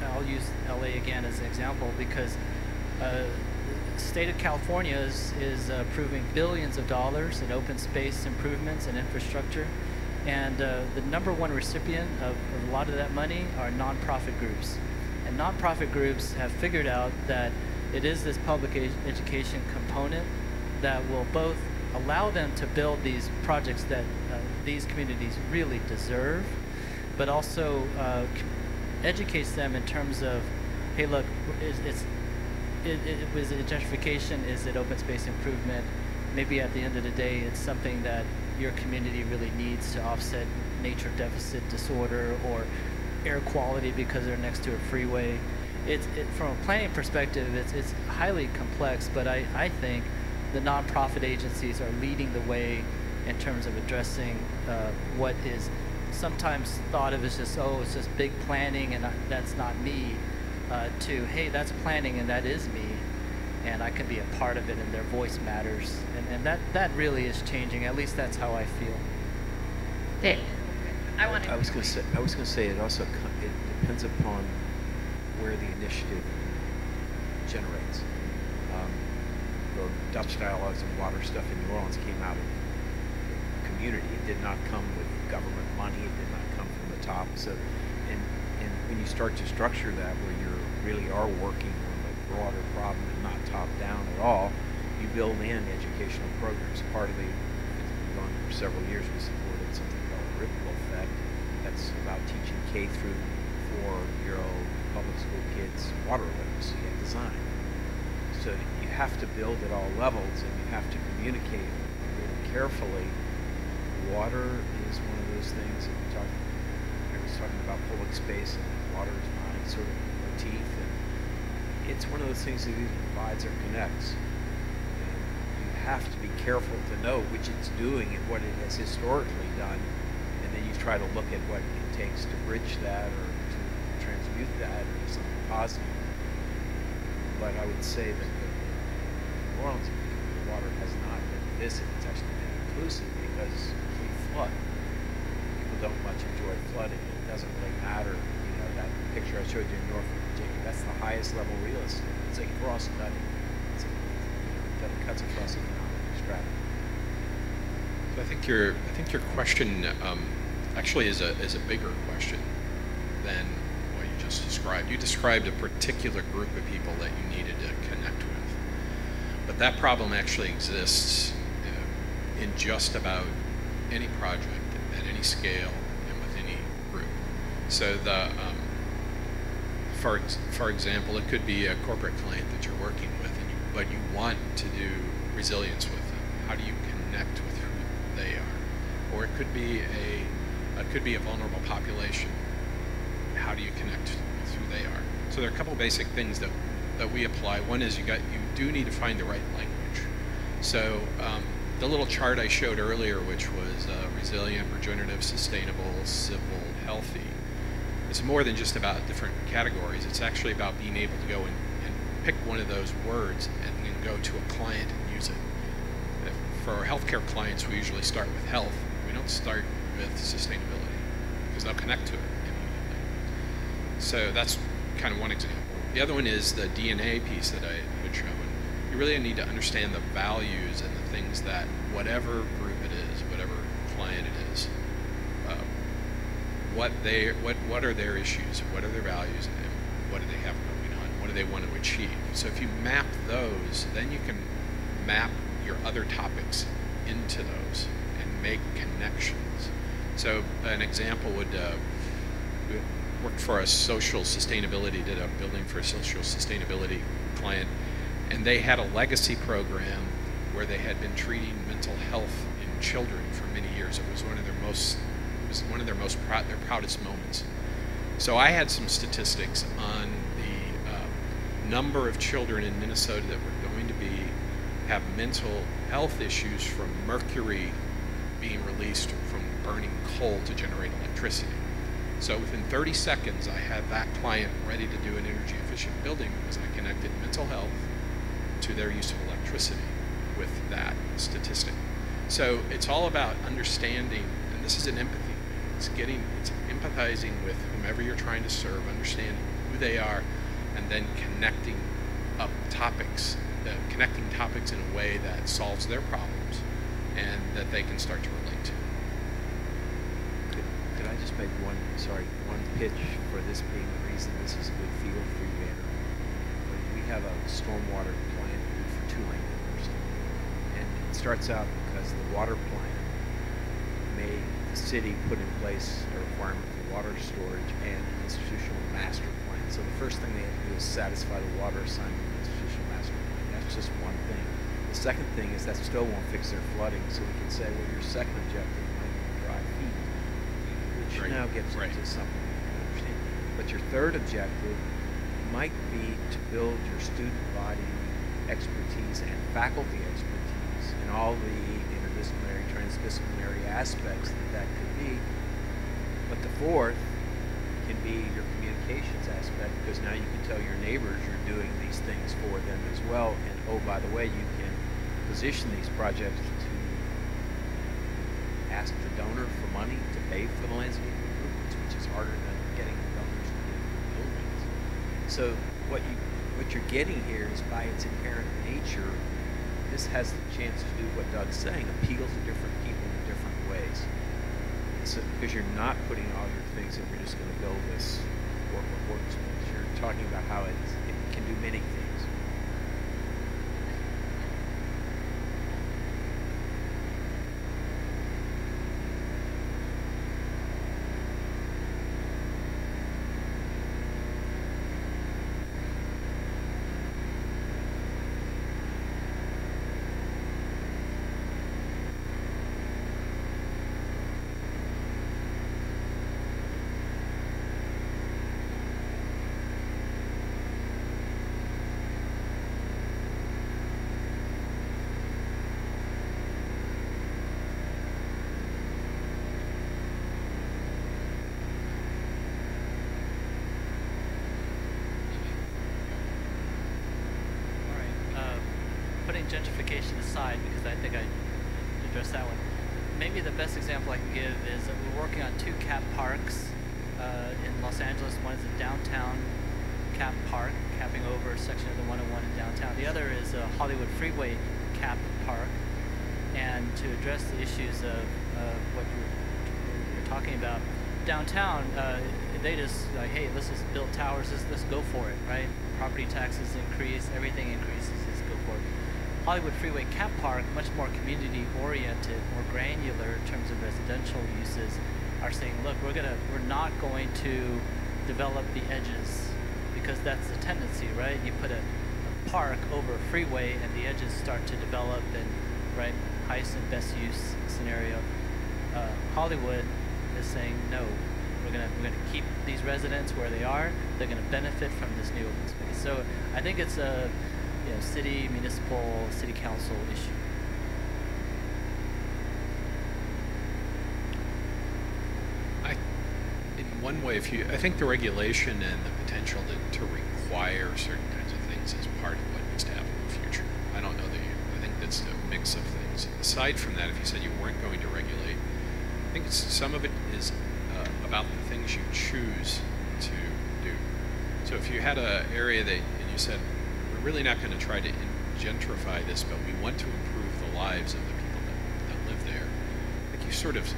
I'll use LA again as an example because the state of California is approving billions of dollars in open space improvements and infrastructure, and the #1 recipient of a lot of that money are nonprofit groups. And nonprofit groups have figured out that it is this public education component that will both allow them to build these projects that these communities really deserve, but also educates them in terms of, hey, look, was it gentrification? Is it open space improvement? Maybe at the end of the day, it's something that your community really needs to offset nature deficit disorder or air quality because they're next to a freeway. From a planning perspective, it's highly complex, but I think the nonprofit agencies are leading the way in terms of addressing what is sometimes thought of as just, oh, it's just big planning and that's not me, to, hey, that's planning and that is me. and I can be a part of it, and their voice matters, and that really is changing. At least that's how I feel. Dave, I wanted. I was going to say it also it depends upon where the initiative generates. The Dutch Dialogues and Water stuff in New Orleans came out of the community. It did not come with government money. It did not come from the top. So, and when you start to structure that, where you really are working on a broader problem and not top down at all, you build in educational programs. Part of it's been going for several years. We supported something called Ripple Effect. That's about teaching K through 4-year-old public school kids water literacy and design. So you have to build at all levels, and you have to communicate really carefully. Water is one of those things that I was talking about public space, and water is my sort of motif, and it's one of those things that either divides or connects. And you have to be careful to know which it's doing and what it has historically done, and then you try to look at what it takes to bridge that or to transmute that into something positive. But I would say that New Orleans, the water has not been divisive. It's actually been inclusive because we flood. People don't much enjoy flooding. It doesn't really matter. You know, that picture I showed you in Norfolk, Virginia, that's the highest level real estate. It's a cross-cutting. That cuts across economic strategy. So I think your question actually is a bigger question than what you just described. You described a particular group of people that you needed to connect with, but that problem actually exists in just about any project at any scale and with any group. So for example, it could be a corporate client that you're working with, but you want to do resilience with them. How do you connect with who they are? Or it could be a vulnerable population. How do you connect with who they are? So there are a couple basic things that we apply. One is you do need to find the right language. So the little chart I showed earlier, which was resilient, regenerative, sustainable, civil, healthy, it's more than just about different categories. It's actually about being able to go and pick one of those words and then go to a client and use it. For our healthcare clients, we usually start with health. We don't start with sustainability because they'll connect to it immediately. So that's kind of one example. The other one is the DNA piece that I had shown. You really need to understand the values and the things that whatever group it is, whatever client it is, what are their issues, what are their values, and what do they have going on, what do they want to achieve. So if you map those, then you can map your other topics into those and make connections. So an example would we worked for a social sustainability, did a building for a social sustainability client, and they had a legacy program where they had been treating mental health in children for many years. It was one of their proudest moments. So I had some statistics on the number of children in Minnesota that were going to have mental health issues from mercury being released from burning coal to generate electricity. So within 30 seconds, I had that client ready to do an energy efficient building because I connected mental health to their use of electricity with that statistic. So it's all about understanding, and this is an empathy. It's empathizing with whomever you're trying to serve, understanding who they are, and then connecting up topics, connecting topics in a way that solves their problems and that they can start to relate to. Could I just make one pitch for this being the reason this is a good field for you, Andrew? We have a stormwater plan for Tulane University, and it starts out because the water plan made the city put in place a requirement for water storage and an institutional master plan. So the first thing they have to do is satisfy the water assignment of the institutional master plan. That's just one thing. The second thing is that still won't fix their flooding, so we can say, well, your second objective might be dry feet, which now gets into something you can understand. But your third objective might be to build your student body expertise and faculty expertise in all the interdisciplinary, transdisciplinary aspects that could be. But the fourth can be your communications aspect, because now you can tell your neighbors neighbors, you're doing these things for them as well. And oh, by the way, you can position these projects to ask the donor for money to pay for the landscape improvements, which is harder than getting the donors to give buildings. So what you're getting here is, by its inherent nature, this has the chance to do what Doug's saying, appeal to different people in different ways. So, because you're not putting all your things and we're just going to build this workspace. You're talking about how it can do many things. Gentrification aside, because I think I addressed that one. Maybe the best example I can give is that we're working on 2 cap parks in Los Angeles. One is a downtown cap park, capping over a section of the 101 in downtown. The other is a Hollywood Freeway cap park. And to address the issues of what you're talking about, downtown, they just like, hey, let's just build towers, let's go for it, right? Property taxes increase, everything increases, let's go for it. Hollywood Freeway Cap Park, much more community-oriented, more granular in terms of residential uses, are saying, look, we're not going to develop the edges, because that's the tendency, right? You put a park over a freeway and the edges start to develop, and right, highest and best use scenario. Hollywood is saying, no, we're gonna keep these residents where they are. They're gonna benefit from this new open space. So I think it's a city, municipal, city council issue. In one way, I think the regulation and the potential to require certain kinds of things is part of what needs to happen in the future. I don't know that I think that's a mix of things. Aside from that, if you said you weren't going to regulate, I think some of it is about the things you choose to do. So if you had an area and you said, we're really not going to try to gentrify this, but we want to improve the lives of the people that live there, I think you sort of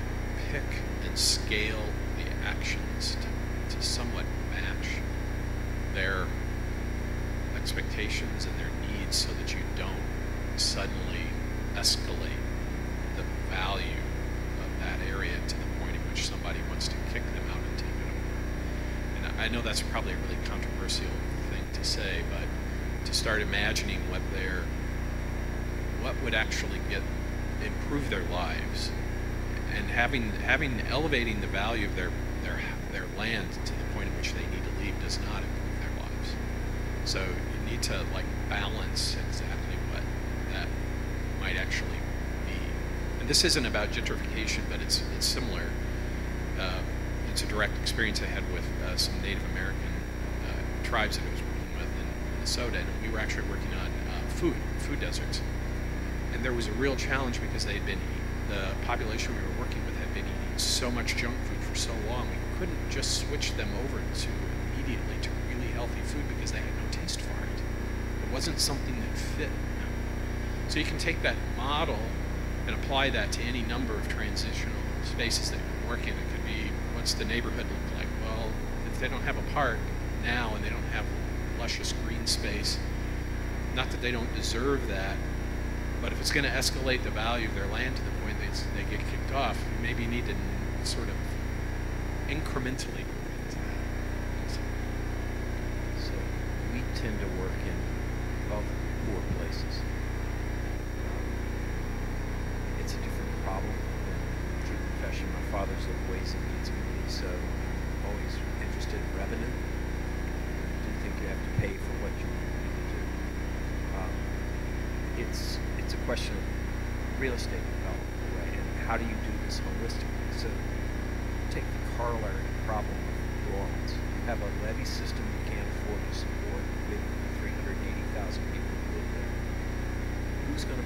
pick and scale the actions to somewhat match their expectations and their needs, so that you don't suddenly escalate the value of that area to the point in which somebody wants to kick them out and take it over. And I know that's probably a really controversial thing to say, but to start imagining what would actually improve their lives, and elevating the value of their land to the point in which they need to leave does not improve their lives. So you need to balance exactly what that might actually be. And this isn't about gentrification, but it's similar. It's a direct experience I had with some Native American tribes that I was working with in Minnesota, and we were actually working on food deserts. And there was a real challenge because the population we were working with had been eating so much junk food for so long, we couldn't just switch them over immediately to really healthy food because they had no taste for it. It wasn't something that fit them. So you can take that model and apply that to any number of transitional spaces that you work in. It could be, what's the neighborhood look like? Well, if they don't have a park now and they don't have luscious green space, not that they don't deserve that, but if it's going to escalate the value of their land to the point they get kicked off, you maybe need to sort of incrementally move into that. So we tend to work in poor places. It's a different problem. True profession. My father's a ways and means committee, so I'm always interested in revenue. I do think you have to pay for what you need to do. It's a question of real estate development, right? And how do you do this holistically? So take the corollary problem of New Orleans. You have a levee system you can't afford to support,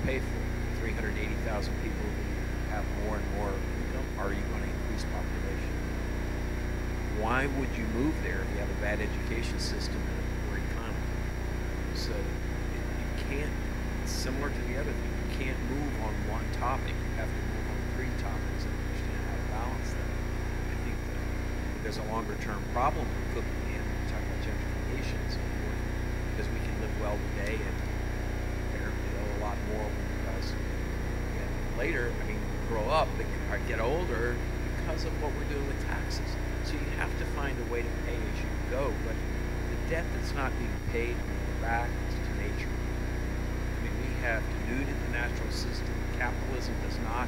pay for it? 380,000 people who have more and more income. Are you going to increase population? Why would you move there if you have a bad education system and a poor economy? So you can't, it's similar to the other thing, you can't move on one topic. You have to move on 3 topics and understand how to balance them. I think that there's a longer term problem with cooking and talking about gentrification and so forth, because we can live well today and apparently owe a lot more when you guys get later, I mean, grow up, get older because of what we're doing with taxes. So you have to find a way to pay as you go, but the debt that's not being paid when you go back is to nature. I mean, we have denuded the natural system. Capitalism does not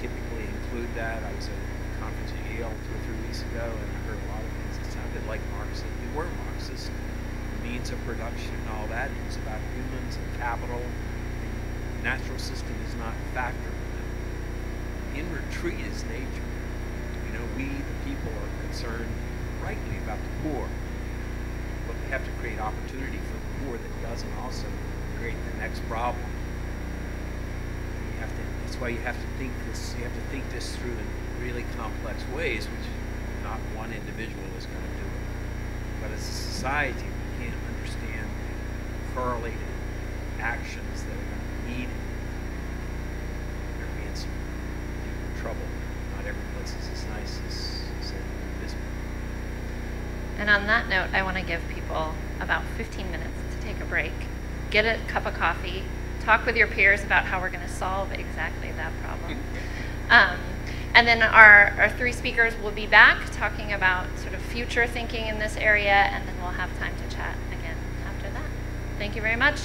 typically include that. I was at a conference at Yale 2 or 3 weeks ago, and I heard a lot of things that sounded like Marxist. We were Marxist. The means of production and all that. It was about humans and capital. The natural system is not a factor in that. In retreat is nature. You know, we, the people, are concerned rightly about the poor, but we have to create opportunity for the poor that doesn't also create the next problem. That's why you have to think this. You have to think this through in really complex ways, which not one individual is going to do it. But as a society, we can't understand correlated actions that are going to be needed. We're going to be in some deeper trouble. Not every place is as nice as this one. And on that note, I want to give people about 15 minutes to take a break, get a cup of coffee, talk with your peers about how we're going to solve exactly that problem. And then our 3 speakers will be back talking about sort of future thinking in this area, and then we'll have time to chat again after that. Thank you very much.